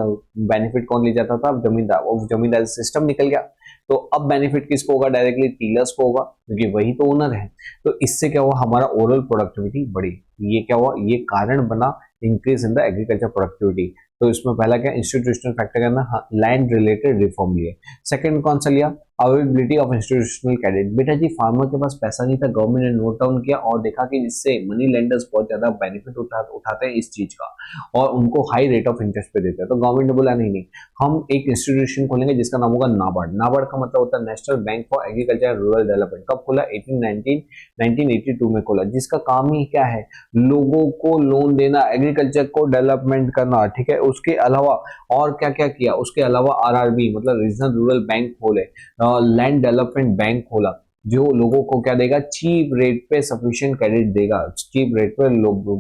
बेनिफिट कौन ले जाता था, जमींदार, वो जमींदार सिस्टम निकल गया। तो अब बेनिफिट किसको होगा, डायरेक्टली टीलर्स को होगा, क्योंकि वही तो ओनर है। तो इससे क्या हुआ, हमारा ओवरऑल प्रोडक्टिविटी बढ़ी। ये क्या हुआ, ये कारण बना increase in the agriculture productivity. तो इसमें पहला क्या, इंस्टीट्यूशनल फैक्टर करना, लैंड रिलेटेड रिफॉर्म लिए। सेकंड कौन सा लिया, अवेलेबिलिटी ऑफ इंस्टीट्यूशनल क्रेडिट। बेटा जी फार्मर के पास पैसा नहीं था, गवर्नमेंट ने नोट डाउन किया और देखा कि इससे मनी लेंडर्स बहुत ज्यादा बेनिफिट उठाते हैं इस चीज का, और उनको हाई रेट ऑफ इंटरेस्ट पे देते हैं। तो गवर्नमेंट ने बोला नहीं नहीं, हम एक इंस्टीट्यूशन खोलेंगे जिसका नाम होगा नाबार्ड। नाबार्ड का मतलब होता है national bank for agriculture and rural development. कब खोला, 1982 में खोला, जिसका काम ही क्या है, लोगों को लोन देना, एग्रीकल्चर को डेवलपमेंट करना। ठीक है, उसके अलावा और क्या क्या किया, उसके अलावा आरआरबी मतलब रीजनल रूरल बैंक खोले, लैंड डेवलपमेंट बैंक खोला, जो लोगों को क्या देगा, चीप रेट पे सफिशिएंट क्रेडिट देगा, चीप रेट पे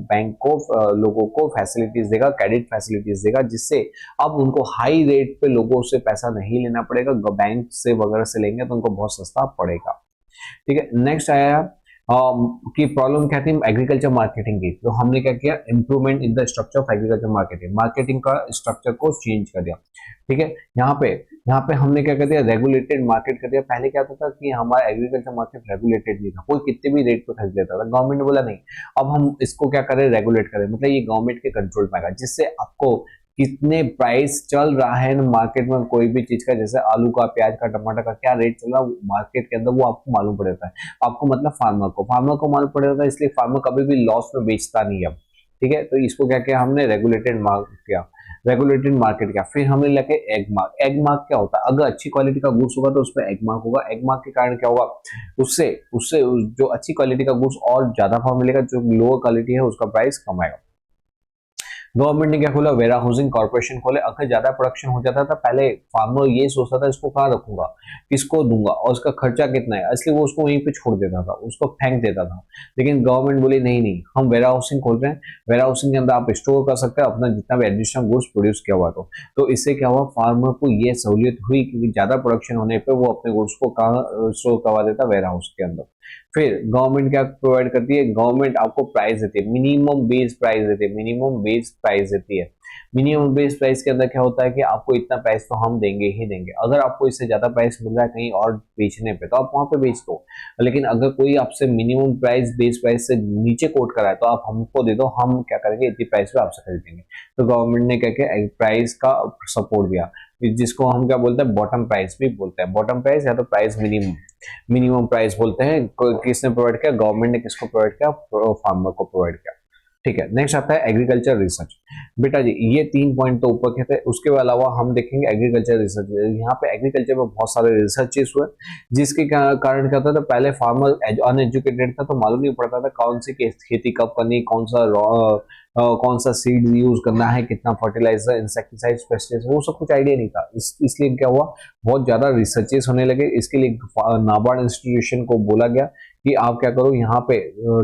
बैंक को लोगों को फैसिलिटीज देगा, क्रेडिट फैसिलिटीज देगा, जिससे अब उनको हाई रेट पे लोगों से पैसा नहीं लेना पड़ेगा, बैंक से वगैरह से लेंगे तो उनको बहुत सस्ता पड़ेगा। ठीक है, नेक्स्ट आया कि प्रॉब्लम क्या थी, एग्रीकल्चर मार्केटिंग की। तो हमने क्या किया, improvement in the structure of agriculture marketing, marketing का स्ट्रक्चर को चेंज कर दिया। ठीक है, यहाँ पे हमने क्या कर दिया, रेगुलेटेड मार्केट कर दिया। पहले क्या होता था कि हमारा एग्रीकल्चर मार्केट रेगुलेटेड नहीं था, कोई कितने भी रेट पे खरीद लेता था। गवर्नमेंट ने बोला नहीं, अब हम इसको क्या करें, रेगुलेट करें, मतलब ये गवर्नमेंट के कंट्रोल में आएगा, जिससे आपको कितने प्राइस चल रहा है मार्केट में कोई भी चीज का, जैसे आलू का, प्याज का, टमाटर का क्या रेट चल रहा है मार्केट के अंदर, वो आपको मालूम पड़ जाता है। आपको मतलब फार्मर को मालूम पड़ जाता है, इसलिए फार्मर कभी भी लॉस में बेचता नहीं है। ठीक है, तो इसको क्या किया हमने, रेगुलेटेड मार्केट किया। फिर हमने लगे एग मार्क। एग मार्क क्या होता है, अगर अच्छी क्वालिटी का गुड्स होगा तो उस पर एग मार्क होगा। एग मार्क के कारण क्या होगा, उससे उससे जो अच्छी क्वालिटी का गुड्स और ज्यादा भाव मिलेगा, जो लोअर क्वालिटी है उसका प्राइस कम आएगा। गवर्नमेंट ने क्या खोला, वेरा हाउसिंग कॉर्पोरेशन खोले। अगर ज्यादा प्रोडक्शन हो जाता था, पहले फार्मर ये सोचता था इसको कहाँ रखूंगा, किसको दूंगा और उसका खर्चा कितना है, इसलिए वो उसको वहीं पे छोड़ देता था, उसको फेंक देता था। लेकिन गवर्नमेंट बोली नहीं नहीं, हम वेरा हाउसिंग खोल रहे हैं, वेरा हाउसिंग के अंदर आप स्टोर कर सकते हैं अपना जितना भी एडिशनल गुड्स प्रोड्यूस किया हुआ। तो इससे क्या हुआ, फार्मर को ये सहूलियत हुई, क्योंकि ज्यादा प्रोडक्शन होने पर वो अपने गुड्स को कहाँ स्टोर करवा देता, वेरा हाउस के अंदर। फिर गवर्नमेंट क्या प्रोवाइड करती है, गवर्नमेंट आपको प्राइस देती है, मिनिमम बेस प्राइस देती है, मिनिमम बेस प्राइस देती है। मिनिमम बेस प्राइस के अंदर क्या होता है कि आपको इतना प्राइस तो हम देंगे ही देंगे। अगर आपको इससे ज्यादा प्राइस मिल रहा है कहीं और बेचने पे, तो आप वहां पे बेच दो। लेकिन अगर कोई आपसे मिनिमम प्राइस बेस प्राइस से नीचे कोट कराए, तो आप हमको दे दो, हम क्या करेंगे, इतनी प्राइस पे आपसे खरीदेंगे। तो गवर्नमेंट ने क्या किया, प्राइस का सपोर्ट दिया। जिसको हम क्या बोलते हैं, बॉटम प्राइस भी बोलते हैं। बॉटम प्राइस या तो प्राइस मिनिमम, मिनिमम प्राइस बोलते हैं। किसने प्रोवाइड किया, गवर्नमेंट ने किसको प्रोवाइड किया, फार्मर को प्रोवाइड किया। ठीक है, नेक्स्ट आता है एग्रीकल्चर रिसर्च। बेटा जी ये 3 पॉइंट तो ऊपर के थे, उसके अलावा हम देखेंगे एग्रीकल्चर रिसर्च। यहाँ पे एग्रीकल्चर में बहुत सारे रिसर्चेस हुए, जिसके कारण क्या होता था, पहले फार्मर अनएजुकेटेड था तो मालूम नहीं पड़ता था कौन सी खेती कब करनी, कौन सा सीड यूज करना है, कितना फर्टिलाइजर, इंसेक्टिसाइड्स, पेस्टिसाइड्स, वो सब कुछ आइडिया नहीं था। इसलिए क्या हुआ, बहुत ज्यादा रिसर्चेस होने लगे। इसके लिए नाबार्ड इंस्टीट्यूशन को बोला गया कि आप क्या करो, यहाँ पे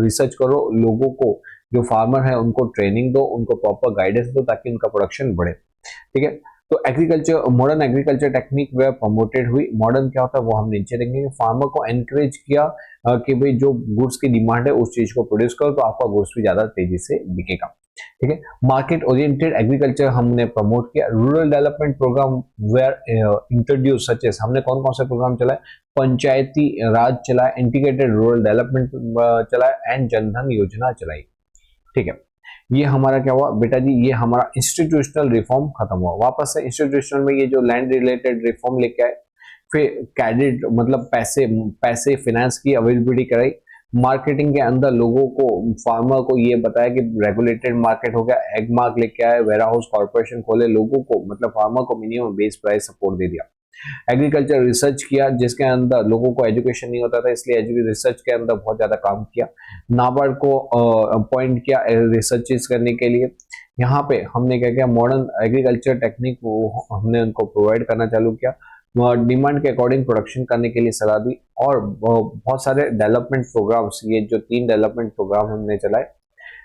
रिसर्च करो, लोगों को जो फार्मर है उनको ट्रेनिंग दो, उनको प्रॉपर गाइडेंस दो, ताकि उनका प्रोडक्शन बढ़े। ठीक है, तो एग्रीकल्चर, मॉडर्न एग्रीकल्चर टेक्निक वे प्रमोटेड हुई। मॉडर्न क्या होता है वो हम नीचे देखेंगे। फार्मर को एनकरेज किया कि भाई जो गुड्स की डिमांड है उस चीज को प्रोड्यूस करो, तो आपका गुड्स भी ज्यादा तेजी से बिकेगा। ठीक है, मार्केट ओरिएंटेड एग्रीकल्चर हमने प्रमोट किया। Rural development programme were introduce, such as हमने कौन कौन से प्रोग्राम चलाए, पंचायती राज चलाए, इंटीग्रेटेड रूरल डेवलपमेंट चलाए एंड जनधन योजना चलाई। ठीक है, ये हमारा क्या हुआ बेटा जी, ये हमारा इंस्टीट्यूशनल रिफॉर्म खत्म हुआ। वापस से इंस्टीट्यूशनल में ये जो लैंड रिलेटेड रिफॉर्म लेके आए, फिर क्रेडिट मतलब पैसे फाइनेंस की अवेलेबिलिटी कराई। मार्केटिंग के अंदर लोगों को, फार्मर को ये बताया कि रेगुलेटेड मार्केट हो गया, एग मार्क लेके आए, वेयर हाउस कॉर्पोरेशन खोले, लोगों को मतलब फार्मर को मिनिमम बेस प्राइस सपोर्ट दे दिया। एग्रीकल्चर रिसर्च किया, जिसके अंदर लोगों को एजुकेशन नहीं होता था, इसलिए रिसर्च के अंदर बहुत ज्यादा काम किया। नाबार्ड को अपॉइंट किया रिसर्चेस करने के लिए। यहाँ पे हमने क्या किया, मॉडर्न एग्रीकल्चर टेक्निक हमने उनको प्रोवाइड करना चालू किया। डिमांड के अकॉर्डिंग प्रोडक्शन करने के लिए सलाह दी, और बहुत सारे डेवलपमेंट प्रोग्राम्स, ये जो 3 डेवलपमेंट प्रोग्राम हमने चलाए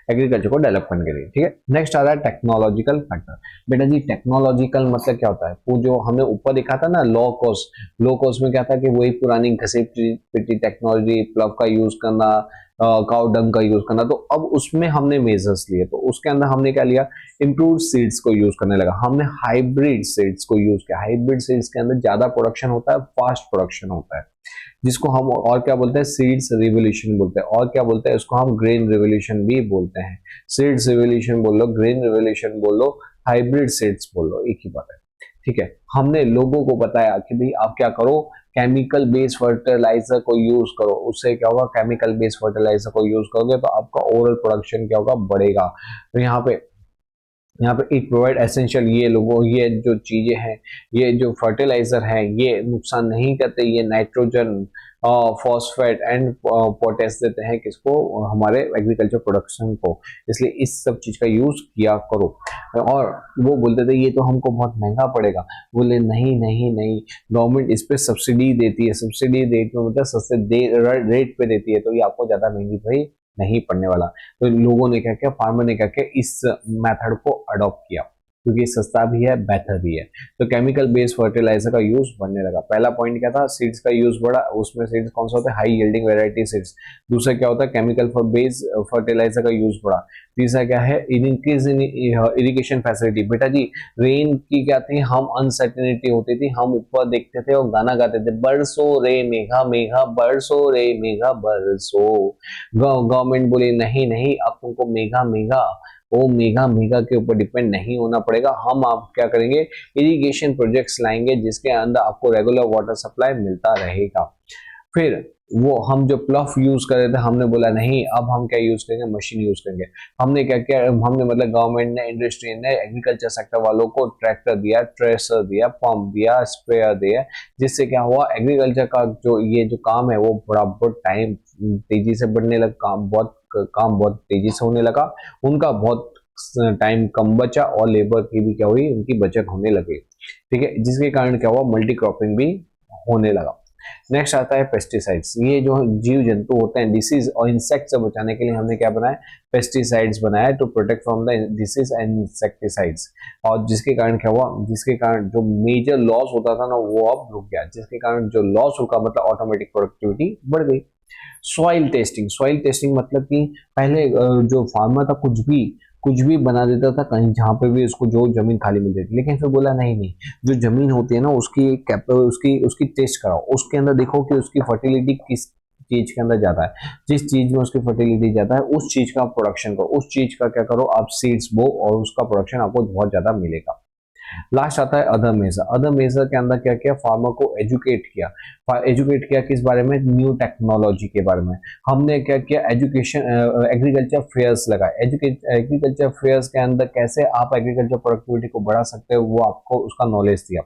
एग्रीकल्चर को डेवलप करने के लिए। ठीक है, नेक्स्ट आ रहा है टेक्नोलॉजिकल फैक्टर। बेटा जी टेक्नोलॉजिकल मतलब क्या होता है, वो जो हमने ऊपर देखा था ना, लो कॉस्ट में क्या था कि वही पुरानी घसीट पिटी टेक्नोलॉजी, प्लव का यूज करना, काउ डंग का यूज करना, तो अब उसमें हमने मेजर्स लिए। तो उसके अंदर हमने क्या लिया, इंप्रूव सीड्स को यूज करने लगा। हमने हाइब्रिड सीड्स को यूज किया। हाइब्रिड सीड्स के अंदर ज्यादा प्रोडक्शन होता है, फास्ट प्रोडक्शन होता है, जिसको हम और क्या बोलते हैं, सीड्स रिवोल्यूशन बोलते हैं। और क्या बोलते हैं इसको, हम ग्रेन रिवोल्यूशन भी बोलते हैं। सीड्स रिवोल्यूशन बोल लो, ग्रेन रिवोल्यूशन बोल लो, हाइब्रिड सीड्स बोल लो, एक ही बात है। ठीक है, हमने लोगों को बताया कि भाई आप क्या करो, केमिकल बेस्ड फर्टिलाइजर को यूज करो। उससे क्या होगा, केमिकल बेस्ड फर्टिलाइजर को यूज करोगे तो आपका ओवरऑल प्रोडक्शन क्या होगा, बढ़ेगा। तो यहाँ पे इट प्रोवाइड एसेंशियल, ये लोगों, ये जो चीजें हैं, ये जो फर्टिलाइजर है, ये नुकसान नहीं करते। ये नाइट्रोजन, फॉस्फेट एंड पोटेश देते हैं किसको, हमारे एग्रीकल्चर प्रोडक्शन को। इसलिए इस सब चीज का यूज किया करो। और वो बोलते थे ये तो हमको बहुत महंगा पड़ेगा। बोले नहीं नहीं नहीं, गवर्नमेंट इस पे सब्सिडी देती है। सब्सिडी रेट में मतलब सस्ते रेट पे देती है, तो ये आपको ज्यादा महंगी भाई नहीं पड़ने वाला। तो लोगों ने क्या किया, फार्मर ने क्या किया, इस मेथड को अडॉप्ट किया, क्योंकि सस्ता भी है, बेहतर भी है। तो केमिकल बेस्ड फर्टिलाइजर का यूज बढ़ने लगा। पहला पॉइंट क्या था, सीड्स का यूज बढ़ा। उसमें सीड्स कौन सा होता है, हाई यील्डिंग वैरायटी सीड्स। दूसरा क्या होता है, केमिकल बेस्ड फर्टिलाइजर का यूज बढ़ा। तीसरा क्या है, इंक्रीज इन इरिगेशन फैसिलिटी। बेटा जी रेन की क्या थी, हम अनसर्टेनिटी होती थी, हम ऊपर देखते थे और गाना गाते थे, बरसो रे मेघा मेघा, बरसो रे मेघा बरसो। गवर्नमेंट बोली नहीं नहीं, अब तुमको मेघा मेघा, वो मेगा मेगा के ऊपर डिपेंड नहीं होना पड़ेगा। हम आप क्या करेंगे, इरिगेशन प्रोजेक्ट्स लाएंगे, जिसके अंदर आपको रेगुलर वाटर सप्लाई मिलता रहेगा। फिर वो हम जो प्लफ यूज कर रहे थे, हमने बोला नहीं, अब हम क्या यूज करेंगे, मशीन यूज करेंगे। हमने क्या किया, हमने मतलब गवर्नमेंट ने, इंडस्ट्री ने, एग्रीकल्चर सेक्टर वालों को ट्रैक्टर दिया, ट्रेसर दिया, पंप दिया, स्प्रेयर दिया, जिससे क्या हुआ, एग्रीकल्चर का जो ये जो काम है वो बराबर टाइम तेजी से बढ़ने लगा, काम बहुत तेजी से होने लगा। उनका बहुत टाइम कम बचा, और लेबर की भी क्या हुई, उनकी बचत होने लगी। ठीक है, जिसके कारण क्या हुआ, मल्टी क्रॉपिंग भी होने लगा। नेक्स्ट आता है पेस्टिसाइड्स। ये जो जीव जंतु होते हैं, डिसीज और इंसेक्ट से बचाने के लिए हमने क्या बनाया, पेस्टिसाइड्स बनाया, to protect from the disease and insecticides. और जिसके कारण क्या हुआ, जिसके कारण जो मेजर लॉस होता था ना, वो अब रुक गया। जिसके कारण जो लॉस रुका, मतलब ऑटोमेटिक प्रोडक्टिविटी बढ़ गई। सॉइल टेस्टिंग मतलब कि पहले जो फार्मर था कुछ भी बना देता था कहीं, जहां पे भी उसको जो जमीन खाली मिल जाती, लेकिन फिर बोला नहीं नहीं, जो जमीन होती है ना, उसकी टेस्ट कराओ, उसके अंदर देखो कि उसकी फर्टिलिटी किस चीज के अंदर ज्यादा है। जिस चीज में उसकी फर्टिलिटी ज्यादा है, उस चीज का प्रोडक्शन करो, उस चीज का क्या करो, आप सीड्स बो, और उसका प्रोडक्शन आपको बहुत ज्यादा मिलेगा। लास्ट आता है अदर मेजर। अदर मेजर के अंदर क्या किया, फार्मर को एजुकेट किया। एजुकेट किया किस बारे में, न्यू टेक्नोलॉजी के बारे में। हमने क्या किया, एजुकेशन एग्रीकल्चर फेयर्स लगाए। एग्रीकल्चर फेयर्स के अंदर कैसे आप एग्रीकल्चर प्रोडक्टिविटी को बढ़ा सकते हो वो आपको उसका नॉलेज दिया।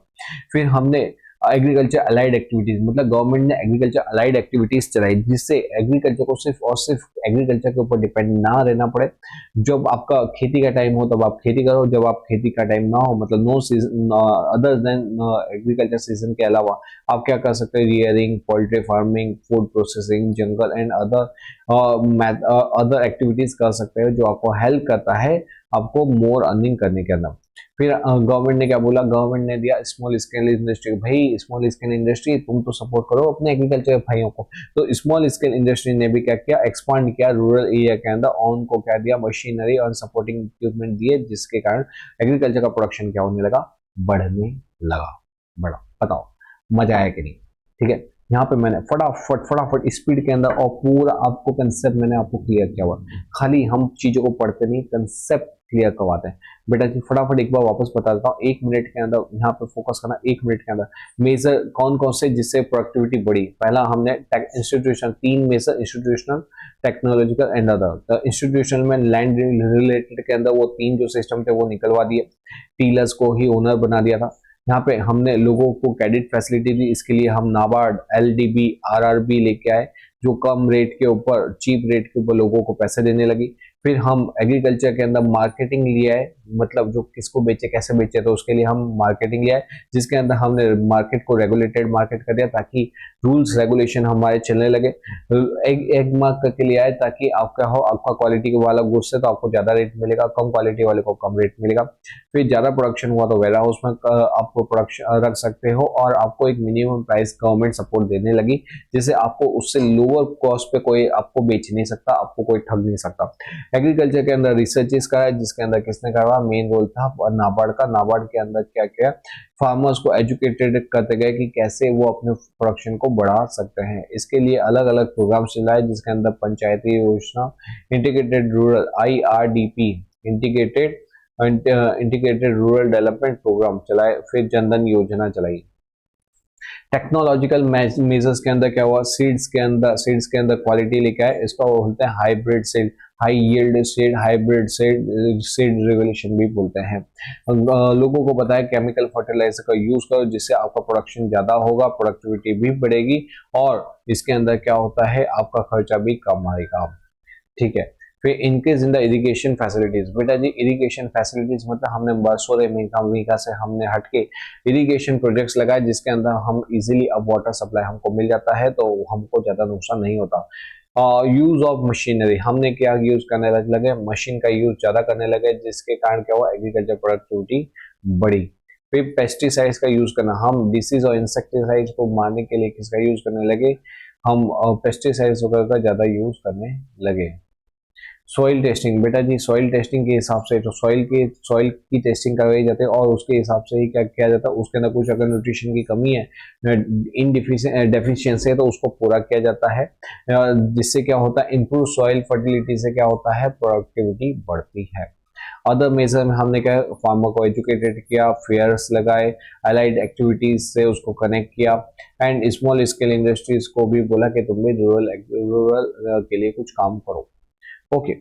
फिर हमने एग्रीकल्चर अलाइड एक्टिविटीज, मतलब गवर्नमेंट ने एग्रीकल्चर अलाइड एक्टिविटीज चलाई जिससे एग्रीकल्चर को सिर्फ और सिर्फ एग्रीकल्चर के ऊपर डिपेंड ना रहना पड़े। जब आपका खेती का टाइम हो तब आप खेती करो, जब आप खेती का टाइम ना हो, मतलब no season other than agriculture season के अलावा आप क्या कर सकते हैं, rearing, poultry farming, food processing, jungle and other activities कर सकते हो जो आपको हेल्प करता है आपको मोर अर्निंग करने के अंदर। फिर गवर्नमेंट ने क्या बोला, गवर्नमेंट ने दिया स्मॉल स्केल इंडस्ट्री। भाई स्मॉल स्केल इंडस्ट्री तुम तो सपोर्ट करो अपने एग्रीकल्चर भाइयों को। तो स्मॉल स्केल इंडस्ट्री ने भी क्या किया, एक्सपांड किया रूरल एरिया के अंदर, और उनको क्या दिया, मशीनरी और सपोर्टिंग इक्विपमेंट दिए जिसके कारण एग्रीकल्चर का प्रोडक्शन क्या होने लगा, बढ़ने लगा। बढ़ा, बताओ मजा आया कि नहीं। ठीक है, यहाँ पे मैंने फटाफट स्पीड के अंदर और पूरा आपको कंसेप्ट मैंने आपको क्लियर किया हुआ। खाली हम चीजों को पढ़ते नहीं, कंसेप्ट क्लियर करवाते हैं। बेटा जी फटाफट एक बार वापस बता देता हूँ, 1 मिनट के अंदर यहाँ पे फोकस करना। 1 मिनट के अंदर मेजर कौन कौन से जिससे प्रोडक्टिविटी बढ़ी। पहला हमने institution, 3 major, institutional, technological and other. तो इंस्टीट्यूशनल में लैंड रिलेटेड के अंदर वो 3 जो सिस्टम थे वो निकलवा दिए, टीलर्स को ही ओनर बना दिया था। यहाँ पे हमने लोगों को क्रेडिट फैसिलिटी दी, इसके लिए हम नाबार्ड, एलडीबी, आरआरबी लेके आए जो कम रेट के ऊपर, चीप रेट के ऊपर लोगों को पैसे देने लगी। फिर हम एग्रीकल्चर के अंदर मार्केटिंग लिया है, मतलब जो किसको बेचे कैसे बेचे, तो उसके लिए हम मार्केटिंग लिया है जिसके अंदर हमने मार्केट को रेगुलेटेड मार्केट कर दिया ताकि रूल्स रेगुलेशन हमारे चलने लगे। एग मार्क करके लिया है ताकि आपका हो, आपका क्वालिटी वाला गुड्स है तो आपको ज्यादा रेट मिलेगा, कम क्वालिटी वाले को कम रेट मिलेगा। फिर ज्यादा प्रोडक्शन हुआ तो वेयर हाउस में आपको प्रोडक्शन रख सकते हो, और आपको एक मिनिमम प्राइस गवर्नमेंट सपोर्ट देने लगी जिससे आपको उससे लोअर कॉस्ट पे कोई आपको बेच नहीं सकता, आपको कोई ठग नहीं सकता। एग्रीकल्चर के अंदर रिसर्चेस करा जिसके अंदर किसने करा, मेन रोल था नाबार्ड का। नाबार्ड के अंदर क्या किया, फार्मर्स को एजुकेटेड करते गए कि कैसे वो अपने प्रोडक्शन को बढ़ा सकते हैं। इसके लिए अलग अलग प्रोग्राम चलाए जिसके अंदर Panchayati Yojana, integrated rural IRDP, integrated rural development programme चलाए, फिर जनधन योजना चलाई। टेक्नोलॉजिकल मेजर्स के अंदर क्या हुआ, सीड्स के अंदर क्वालिटी लेके आए, इसको बोलते हैं hybrid seed, high yield seed, hybrid seed, seed revolution भी बोलते हैं। लोगों को पता है केमिकल फर्टिलाइजर का यूज करो जिससे आपका प्रोडक्शन ज्यादा होगा, प्रोडक्टिविटी भी बढ़ेगी, और इसके अंदर क्या होता है आपका खर्चा भी कम आएगा। ठीक है, फिर increase in the irrigation facilities. बेटा जी इरिगेशन फैसिलिटीज मतलब हमने बरसों मीघा से हमने हटके इरिगेशन प्रोजेक्ट्स लगाए जिसके अंदर हम इजीली अब वाटर सप्लाई हमको मिल जाता है तो हमको ज्यादा नुकसान नहीं होता। यूज ऑफ मशीनरी, हमने क्या यूज करने लगे, मशीन का यूज ज्यादा करने लगे जिसके कारण क्या हुआ, एग्रीकल्चर प्रोडक्टिविटी बढ़ी। फिर पेस्टिसाइड्स का यूज करना, हम डिसीज और इंसेक्टिसाइड्स को मारने के लिए किसका यूज करने लगे, हम पेस्टिसाइड्स वगैरह का ज्यादा यूज करने लगे। सॉइल टेस्टिंग, बेटा जी सॉइल टेस्टिंग के हिसाब से तो सॉइल की टेस्टिंग करवाई जाती है और उसके हिसाब से ही क्या किया जाता है, उसके अंदर कुछ अगर न्यूट्रिशन की कमी है, डेफिशिएंसी है तो उसको पूरा किया जाता है, जिससे क्या होता है इंप्रूव सॉइल फर्टिलिटी से क्या होता है प्रोडक्टिविटी बढ़ती है। अदर मेजर में हमने क्या फार्मर को एजुकेटेड किया, फेयर्स लगाए, अलाइड एक्टिविटीज से उसको कनेक्ट किया, एंड स्मॉल स्केल इंडस्ट्रीज को भी बोला कि तुम भी रूरल के लिए कुछ काम करो। ओके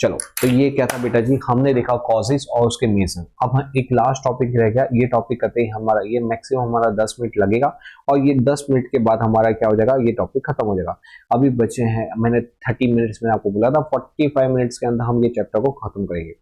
चलो, तो ये क्या था बेटा जी, हमने देखा कॉजेस और उसके रीजन। अब एक लास्ट टॉपिक रह गया, ये टॉपिक करते ही हमारा ये मैक्सिमम हमारा 10 मिनट लगेगा और ये 10 मिनट के बाद हमारा क्या हो जाएगा, ये टॉपिक खत्म हो जाएगा। अभी बचे हैं, मैंने 30 मिनट्स में आपको बोला था, 45 मिनट्स के अंदर हम ये चैप्टर को खत्म करेंगे।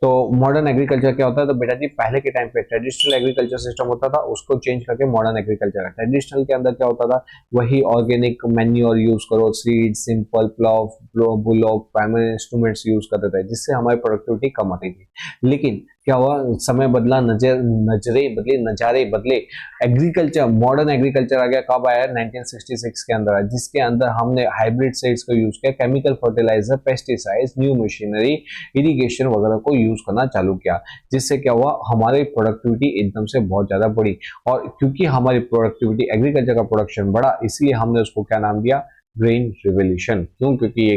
तो मॉडर्न एग्रीकल्चर क्या होता है, तो बेटा जी पहले के टाइम पे ट्रेडिशनल एग्रीकल्चर सिस्टम होता था, उसको चेंज करके मॉडर्न एग्रीकल्चर। ट्रेडिशनल के अंदर क्या होता था, वही ऑर्गेनिक मैन्योर यूज करो, seed, simple plough, bullock, primary instruments use करते थे जिससे हमारी प्रोडक्टिविटी कम आती थी। लेकिन क्या हुआ, समय बदला, नजारे बदले, एग्रीकल्चर, मॉडर्न एग्रीकल्चर आ गया। कब आया, 1966 के अंदर, जिसके अंदर हमने हाइब्रिड सीड्स को यूज किया, chemical fertiliser, pesticides, new machinery, irrigation वगैरह को यूज करना चालू किया, जिससे क्या हुआ हमारी प्रोडक्टिविटी एकदम से बहुत ज्यादा बढ़ी। और क्योंकि हमारी प्रोडक्टिविटी, एग्रीकल्चर का प्रोडक्शन बढ़ा, इसलिए हमने उसको क्या नाम दिया, ग्रीन रिवोल्यूशन। क्यों, क्योंकि ये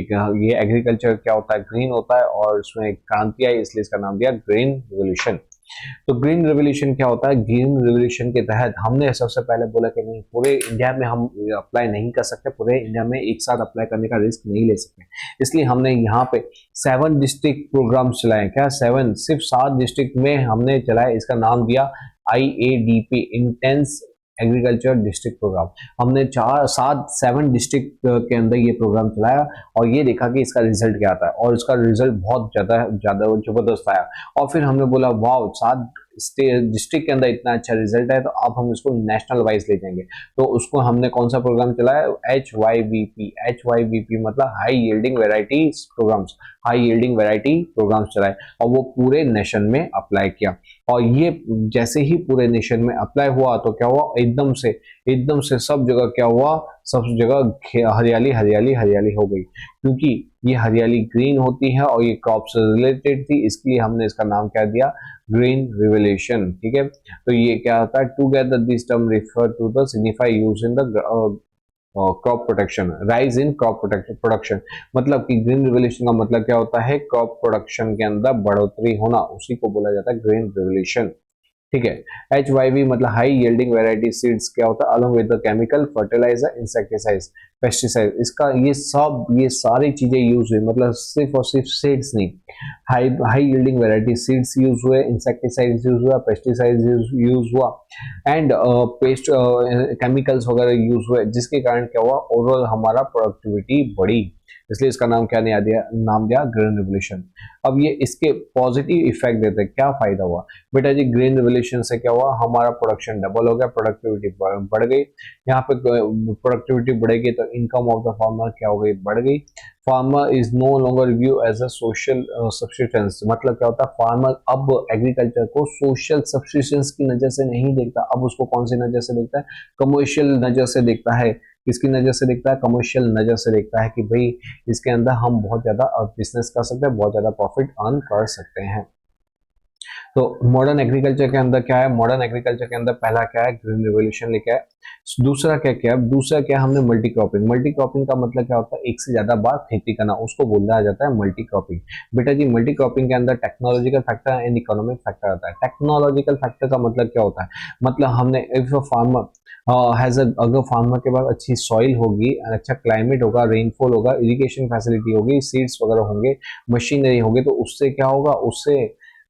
एग्रीकल्चर क्या होता है, ग्रीन होता है और उसमें क्रांति आई, इसलिए इसका नाम दिया ग्रीन रिवोल्यूशन। तो ग्रीन रेवोल्यूशन क्या होता है? ग्रीन रेवोल्यूशन के तहत हमने सबसे पहले बोला कि नहीं, पूरे इंडिया में हम अप्लाई नहीं कर सकते, पूरे इंडिया में एक साथ अप्लाई करने का रिस्क नहीं ले सकते, इसलिए हमने यहाँ पे 7 डिस्ट्रिक्ट प्रोग्राम चलाए। क्या 7? सिर्फ 7 डिस्ट्रिक्ट में हमने चलाए। इसका नाम दिया IADP, intense agriculture district programme. हमने 7 डिस्ट्रिक्ट के अंदर ये प्रोग्राम चलाया और ये देखा कि इसका रिजल्ट क्या आता है, और इसका रिजल्ट बहुत ज़्यादा जबरदस्त आया। और फिर हमने बोला वाह, 7 डिस्ट्रिक्ट के अंदर इतना अच्छा रिजल्ट है, तो अब हम इसको नेशनल वाइज ले जाएंगे। तो उसको हमने कौन सा प्रोग्राम चलाया? HYVP मतलब high yielding variety programmes, high yielding variety programmes चलाए, और वो पूरे नेशन में अप्लाई किया। और ये जैसे ही पूरे नेशन में अप्लाई हुआ तो क्या हुआ, एकदम से सब जगह क्या हुआ, सब जगह हरियाली हरियाली हरियाली हो गई, क्योंकि ये हरियाली ग्रीन होती है और ये क्रॉप से रिलेटेड थी, इसलिए हमने इसका नाम क्या दिया? Green revolution. ठीक है, तो ये क्या होता है? Together this term refer to the signify use in the crop protection, rise in crop production. मतलब कि ग्रीन रिवोल्यूशन का मतलब क्या होता है? क्रॉप प्रोडक्शन के अंदर बढ़ोतरी होना, उसी को बोला जाता है ग्रीन रिवोल्यूशन। ठीक है, HYV मतलब हाई यील्डिंग वेराइटी सीड्स क्या होता है? Along with the chemical fertiliser, insecticide, pesticide, इसका ये सारी चीजें यूज हुई, मतलब सिर्फ और सिर्फ सीड्स नहीं, high high yielding variety seeds use हुए, इंसेक्टिसाइड्स यूज हुआ, पेस्टिसाइड्स यूज हुआ, एंड पेस्ट केमिकल्स वगैरह यूज हुए, जिसके कारण क्या हुआ? ओवरऑल हमारा प्रोडक्टिविटी बढ़ी, इसलिए इसका नाम क्या नाम दिया ग्रीन रिवोल्यूशन। अब ये इसके पॉजिटिव इफेक्ट देते हैं। क्या फायदा हुआ बेटा जी? ग्रीन रिवोल्यूशन से क्या हुआ? हमारा प्रोडक्शन डबल हो गया, प्रोडक्टिविटी बढ़ गई। यहाँ पे प्रोडक्टिविटी बढ़ेगी तो इनकम ऑफ द फार्मर क्या हो गई? बढ़ गई। Farmer is no longer view as a social subsistence, मतलब क्या होता है? फार्मर अब एग्रीकल्चर को सोशल सब्सिस्टेंस की नजर से नहीं देखता, अब उसको कौन सी नजर से देखता है? कमर्शियल नजर से देखता है। किसकी नजर से देखता है? कमर्शियल नजर से देखता है कि भाई इसके अंदर हम बहुत ज्यादा बिजनेस कर सकते हैं, बहुत ज्यादा प्रॉफिट अर्न कर सकते हैं। तो मॉडर्न एग्रीकल्चर के अंदर क्या है? मॉडर्न एग्रीकल्चर के अंदर पहला क्या है? ग्रीन रिवोल्यूशन लेके आए। दूसरा क्या है? दूसरा क्या हमने मल्टी क्रॉपिंग। मल्टी क्रॉपिंग का मतलब क्या होता है? एक से ज्यादा बार खेती करना, उसको बोला जाता है मल्टी क्रॉपिंग। बेटा जी मल्टी क्रॉपिंग के अंदर technological factor and economic factor आता है। टेक्नोलॉजिकल फैक्टर का मतलब क्या होता है? मतलब हमने इफ फार्मर अगर फार्मर के पास अच्छी सॉइल होगी, अच्छा क्लाइमेट होगा, रेनफॉल होगा, इरिगेशन फैसिलिटी होगी, सीड्स वगैरह होंगे, मशीनरी होगी, तो उससे क्या होगा? उससे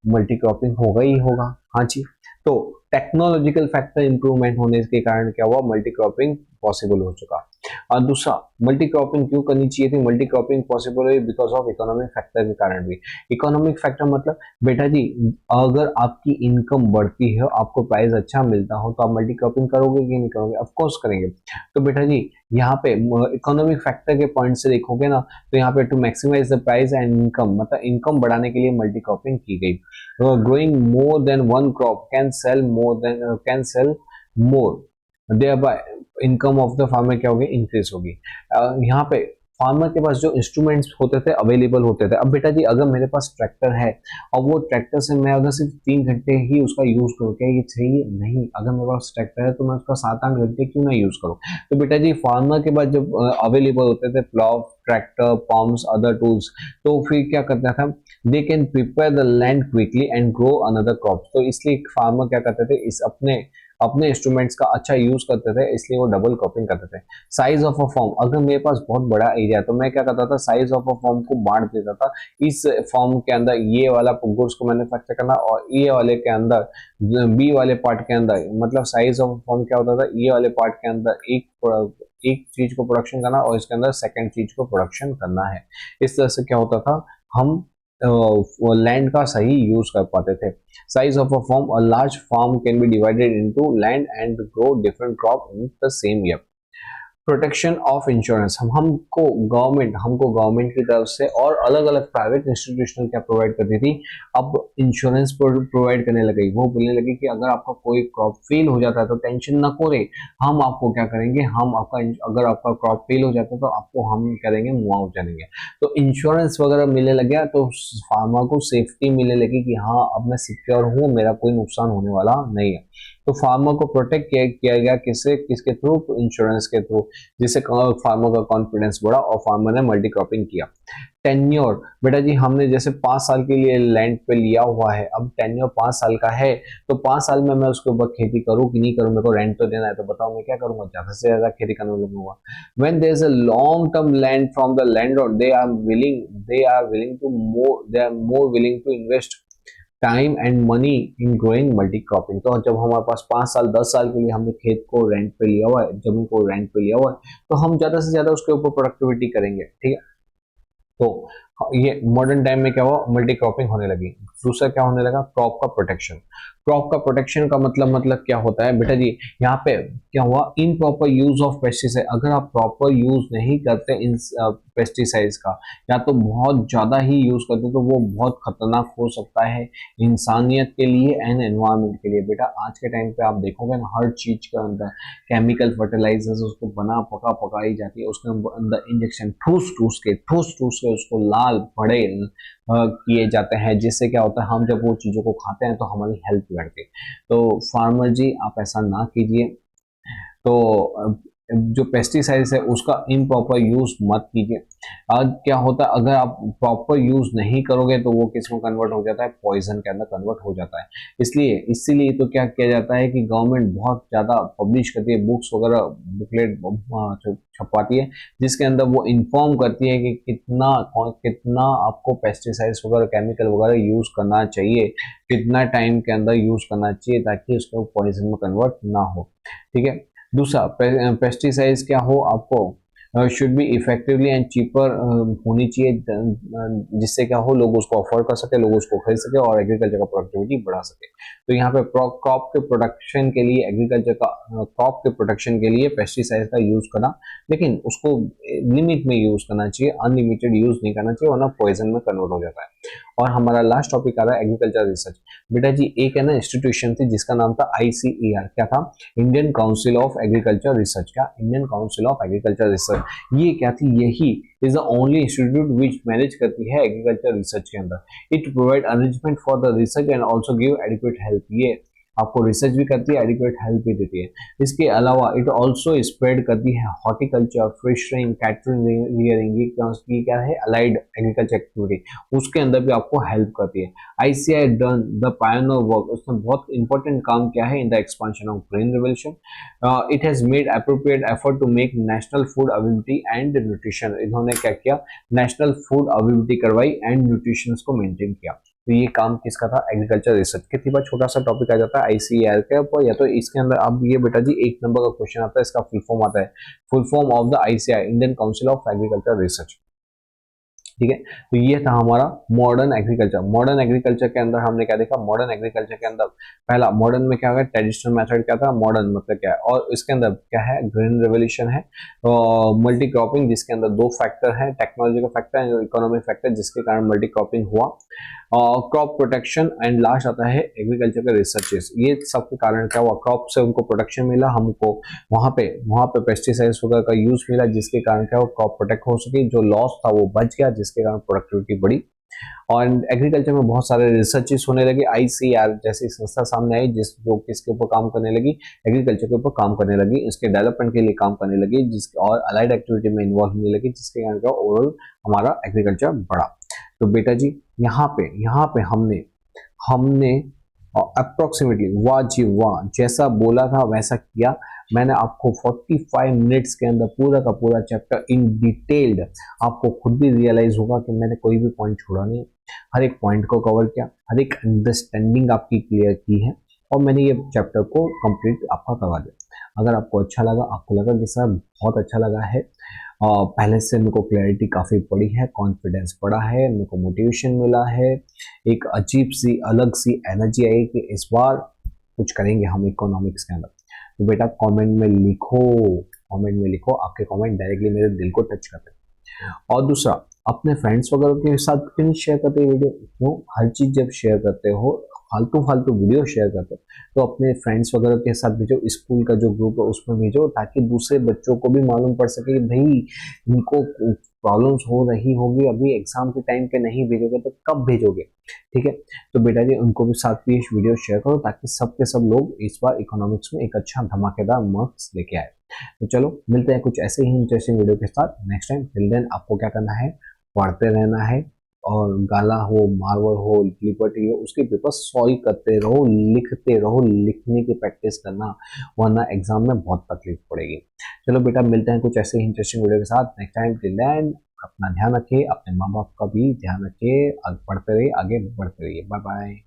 मल्टी क्रॉपिंग होगा ही होगा। हाँ जी, तो टेक्नोलॉजिकल फैक्टर इंप्रूवमेंट होने के कारण क्या हुआ? मल्टी क्रॉपिंग पॉसिबल हो चुका। और दूसरा, मल्टी क्रॉपिंग क्यों करनी चाहिए थी? मल्टी क्रॉपिंग पॉसिबल हुई बिकॉज ऑफ इकोनॉमिक फैक्टर के कारण भी। इकोनॉमिक फैक्टर मतलब बेटा जी अगर आपकी इनकम बढ़ती है, आपको प्राइस अच्छा मिलता हो, तो आप मल्टी क्रॉपिंग करोगे कि नहीं करोगे? ऑफ कोर्स करेंगे। तो बेटा जी यहाँ पे इकोनॉमिक फैक्टर के पॉइंट से देखोगे ना, तो यहाँ पे to maximise the price and income, मतलब इनकम बढ़ाने के लिए मल्टी क्रॉपिंग की गई। Growing more than one crop can sell more, thereby income of the farmer क्या होगी? इंक्रीज होगी। यहाँ पे फार्मर के पास जो इंस्ट्रूमेंट्स होते थे अवेलेबल होते थे। अब बेटा जी अगर मेरे पास ट्रैक्टर है और वो ट्रैक्टर से मैं अगर सिर्फ 3 घंटे ही उसका यूज करूँ, क्या ये सही? नहीं। अगर मेरे पास ट्रैक्टर है तो मैं उसका 7-8 घंटे क्यों ना यूज करूँ? तो बेटा जी फार्मर के पास जब अवेलेबल होते थे plough, tractor, pumps, other tools, तो फिर क्या करता था? They can prepare the land quickly and grow another crop. तो इसलिए फार्मर क्या करते थे? इस अपने अपने इंस्ट्रूमेंट्स का अच्छा यूज करते थे, इसलिए वो डबल क्रॉपिंग करते थे। साइज ऑफ अ फॉर्म, अगर मेरे पास बहुत बड़ा एरिया तो मैं क्या करता था? साइज ऑफ अ फॉर्म को बांट देता था। इस फॉर्म के अंदर ये वाला गुड्स को मैन्युफैक्चर करना, और ये वाले के अंदर बी वाले पार्ट के अंदर, मतलब साइज ऑफ फॉर्म क्या होता था? ये वाले पार्ट के अंदर एक चीज को प्रोडक्शन करना और इसके अंदर सेकेंड चीज को प्रोडक्शन करना है। इस तरह से क्या होता था? हम लैंड का सही यूज कर पाते थे। Size of a form, a large farm can be divided into land and grow different crop in the same year. Protection of insurance, हमको गवर्नमेंट की तरफ से और अलग अलग प्राइवेट इंस्टीट्यूशन क्या प्रोवाइड करती थी? अब इंश्योरेंस प्रोवाइड करने लगी। वो बोलने लगी कि अगर आपका कोई क्रॉप फेल हो जाता है तो टेंशन ना करें, हम आपको क्या करेंगे? हम आपका अगर आपका क्रॉप फेल हो जाता है तो आपको हम करेंगे मुआवजा देंगे। तो इंश्योरेंस वगैरह मिलने लग गया, तो फार्मर को सेफ्टी मिलने लगी कि हाँ अब मैं सिक्योर हूँ, मेरा कोई नुकसान होने वाला नहीं है। तो फार्मर को प्रोटेक्ट किया गया किसके थ्रू, इंश्योरेंस के थ्रू, जिससे फार्मर का कॉन्फिडेंस बढ़ा और फार्मर ने मल्टी क्रॉपिंग किया। टेन्योर, बेटा जी हमने जैसे 5 साल के लिए लैंड पे लिया हुआ है, अब टेन्योर 5 साल का है, तो 5 साल में मैं उसके ऊपर खेती करूँ कि नहीं करूँ, मेरे को रेंट तो देना है, तो बताओ मैं क्या करूंगा, ज्यादा से ज्यादा खेती करने लगूंगा। when there is a long term land from the landlord, they are more willing to invest time and money in growing multi cropping. तो जब हमारे पास 5 साल 10 साल के लिए हमने खेत को रेंट पे लिया हुआ है, जमीन को रेंट पे लिया हुआ है, तो हम ज्यादा से ज्यादा उसके ऊपर प्रोडक्टिविटी करेंगे, ठीक है। तो ये मॉडर्न टाइम में क्या हुआ, मल्टी क्रॉपिंग होने लगी। दूसरा क्या होने लगा, क्रॉप का प्रोटेक्शन। क्रॉप का प्रोटेक्शन का मतलब क्या होता है बेटा जी, यहाँ पे क्या हुआ, in proper use of pesticide. अगर आप प्रॉपर यूज नहीं करते इन पेस्टिसाइड्स का, या तो बहुत ज्यादा ही यूज करते, तो वो बहुत खतरनाक हो सकता है इंसानियत के लिए एंड एनवायरमेंट के लिए। बेटा आज के टाइम पे आप देखोगे ना, हर चीज के अंदर केमिकल फर्टिलाइजर्स उसको बना पकाई जाती है, उसके अंदर इंजेक्शन ठूस ठूस के उसको लाल बड़े किए जाते हैं, जिससे क्या होता है, हम जब वो चीजों को खाते हैं तो हमारी हेल्थ बिगड़ती है। तो फार्मर जी आप ऐसा ना कीजिए। तो जो पेस्टिसाइड्स है उसका इम्प्रॉपर यूज मत कीजिए। आज क्या होता है, अगर आप प्रॉपर यूज नहीं करोगे तो वो किस में कन्वर्ट हो जाता है, पॉइजन के अंदर कन्वर्ट हो जाता है। इसीलिए तो क्या किया जाता है कि गवर्नमेंट बहुत ज्यादा पब्लिश करती है, बुक्स वगैरह बुकलेट छपवाती है, जिसके अंदर वो इन्फॉर्म करती है कि कितना आपको पेस्टिसाइड्स वगैरह केमिकल वगैरह यूज करना चाहिए, कितना टाइम के अंदर यूज करना चाहिए, ताकि उसको पॉइजन में कन्वर्ट ना हो, ठीक है। दूसरा, पेस्टिसाइड्स क्या हो, आपको should be effectively and cheaper होनी चाहिए, जिससे क्या हो, लोग उसको अफोर्ड कर सके, लोग उसको खरीद सके और एग्रीकल्चर का प्रोडक्टिविटी बढ़ा सके। तो यहाँ पे क्रॉप के प्रोडक्शन के लिए, एग्रीकल्चर का क्रॉप के प्रोटेक्शन के लिए पेस्टिसाइड का यूज करना, लेकिन उसको लिमिट में यूज करना चाहिए, अनलिमिटेड यूज नहीं करना चाहिए, वरना पॉइजन में कन्वर्ट हो जाता है। और हमारा लास्ट टॉपिक आ रहा है एग्रीकल्चर रिसर्च। बेटा जी एक है ना इंस्टीट्यूशन थी जिसका नाम था ICAR, क्या था, Indian Council of Agriculture Research. क्या, Indian Council of Agriculture Research. ये क्या थी, यही is the only institute which manage करती है एग्रीकल्चर रिसर्च के अंदर। It provide arrangement for the research and also give adequate help. ये आपको रिसर्च भी करती है, एडिक्वेट हेल्प भी देती है। इसके अलावा इट ऑल्सो स्प्रेड करती है हॉर्टिकल्चर, फिशरिंग, कैटरिंग, रियरिंग, ये क्या है, अलाइड एग्रीकल्चर एक्टिविटी, उसके अंदर भी आपको हेल्प करती है। ICAR done the pioneer work, उसने बहुत इंपॉर्टेंट काम किया है in the expansion of green revolution. It has made appropriate effort to make national food availability and nutrition. इन्होंने क्या किया, नेशनल फूड अवेलेबिलिटी करवाई एंड न्यूट्रिशन को मेंटेन किया। तो ये काम किसका था, एग्रीकल्चर रिसर्च। कितनी बार छोटा सा टॉपिक आ जाता है ICAR के ऊपर, या तो इसके अंदर अब ये बेटा जी 1 नंबर का क्वेश्चन आता है, इसका फुल फॉर्म आता है, full form of the ICAR, Indian Council of Agriculture research, ठीक है। तो ये था हमारा मॉडर्न एग्रीकल्चर। मॉडर्न एग्रीकल्चर के अंदर हमने क्या देखा, मॉडर्न एग्रीकल्चर के अंदर पहला मॉडर्न में क्या होगा, ट्रेडिशनल मेथड क्या था, मॉडर्न मतलब क्या है, और इसके अंदर क्या है, ग्रीन रेवोल्यूशन है, मल्टी क्रॉपिंग जिसके अंदर 2 फैक्टर है, टेक्नोलॉजी का फैक्टर एंड इकोनॉमिक फैक्टर, जिसके कारण मल्टी क्रॉपिंग हुआ, क्रॉप प्रोटेक्शन, एंड लास्ट आता है एग्रीकल्चर के रिसर्चेस। ये सब के कारण क्या हुआ, क्रॉप से उनको प्रोटेक्शन मिला, हमको वहां पे पेस्टिसाइड्स वगैरह का यूज मिला, जिसके कारण क्या हुआ, क्रॉप प्रोटेक्ट हो सकी, जो लॉस था वो बच गया, जिसके कारण प्रोडक्टिविटी बढ़ी। और एग्रीकल्चर में बहुत सारे रिसर्चेस होने लगे, ICAR जैसी संस्था सामने आई जो किसके ऊपर काम करने लगी, एग्रीकल्चर के ऊपर काम करने लगी, इसके डेवलपमेंट के लिए काम करने लगी, जिसके और अलाइड एक्टिविटी में इन्वॉल्व होने लगी, जिसके कारण क्या ओवरऑल हमारा एग्रीकल्चर बढ़ा। तो बेटा जी यहाँ पे हमने अप्रोक्सीमेटली वाह जी वाह, जैसा बोला था वैसा किया। मैंने आपको 45 मिनट्स के अंदर पूरा का पूरा चैप्टर इन डिटेल्ड, आपको खुद भी रियलाइज होगा कि मैंने कोई भी पॉइंट छोड़ा नहीं, हर एक पॉइंट को कवर किया, हर एक अंडरस्टैंडिंग आपकी क्लियर की है, और मैंने ये चैप्टर को कंप्लीट आपका करवा दिया। अगर आपको अच्छा लगा, आपको लगा कि सर बहुत अच्छा लगा है, पहले से मेरे को क्लैरिटी काफ़ी बढ़ी है, कॉन्फिडेंस बढ़ा है, मेरे को मोटिवेशन मिला है, एक अजीब सी अलग सी एनर्जी आई कि इस बार कुछ करेंगे हम इकोनॉमिक्स के अंदर। तो बेटा कमेंट में लिखो, आपके कमेंट डायरेक्टली मेरे दिल को टच करते हैं। और दूसरा, अपने फ्रेंड्स वगैरह के साथ क्यों नहीं शेयर करते वीडियो, क्यों, हर चीज़ जब शेयर करते हो फालतू फालतू वीडियो शेयर करते हो तो अपने फ्रेंड्स वगैरह के साथ भेजो, स्कूल का जो ग्रुप है उसमें भेजो, ताकि दूसरे बच्चों को भी मालूम पड़ सके कि भाई इनको प्रॉब्लम्स हो रही होगी, अभी एग्जाम के टाइम पे नहीं भेजोगे तो कब भेजोगे। ठीक है, तो बेटा जी उनको भी साथ भी ये वीडियो शेयर करो, ताकि सब के सब लोग इस बार इकोनॉमिक्स में एक अच्छा धमाकेदार मार्क्स लेके आए। तो चलो मिलते हैं कुछ ऐसे ही इंटरेस्टिंग वीडियो के साथ नेक्स्ट टाइम। टिल देन आपको क्या करना है, पढ़ते रहना है, और गाला हो, मार्वल हो, लिबर्टी हो, उसके पेपर सॉल्व करते रहो, लिखते रहो, लिखने की प्रैक्टिस करना, वरना एग्जाम में बहुत तकलीफ पड़ेगी। चलो बेटा मिलते हैं कुछ ऐसे ही इंटरेस्टिंग वीडियो के साथ नेक्स्ट टाइम। टिल देन अपना ध्यान रखिए, अपने माँ बाप का भी ध्यान रखिए, पढ़ते रहिए, आगे बढ़ते रहिए। Bye bye.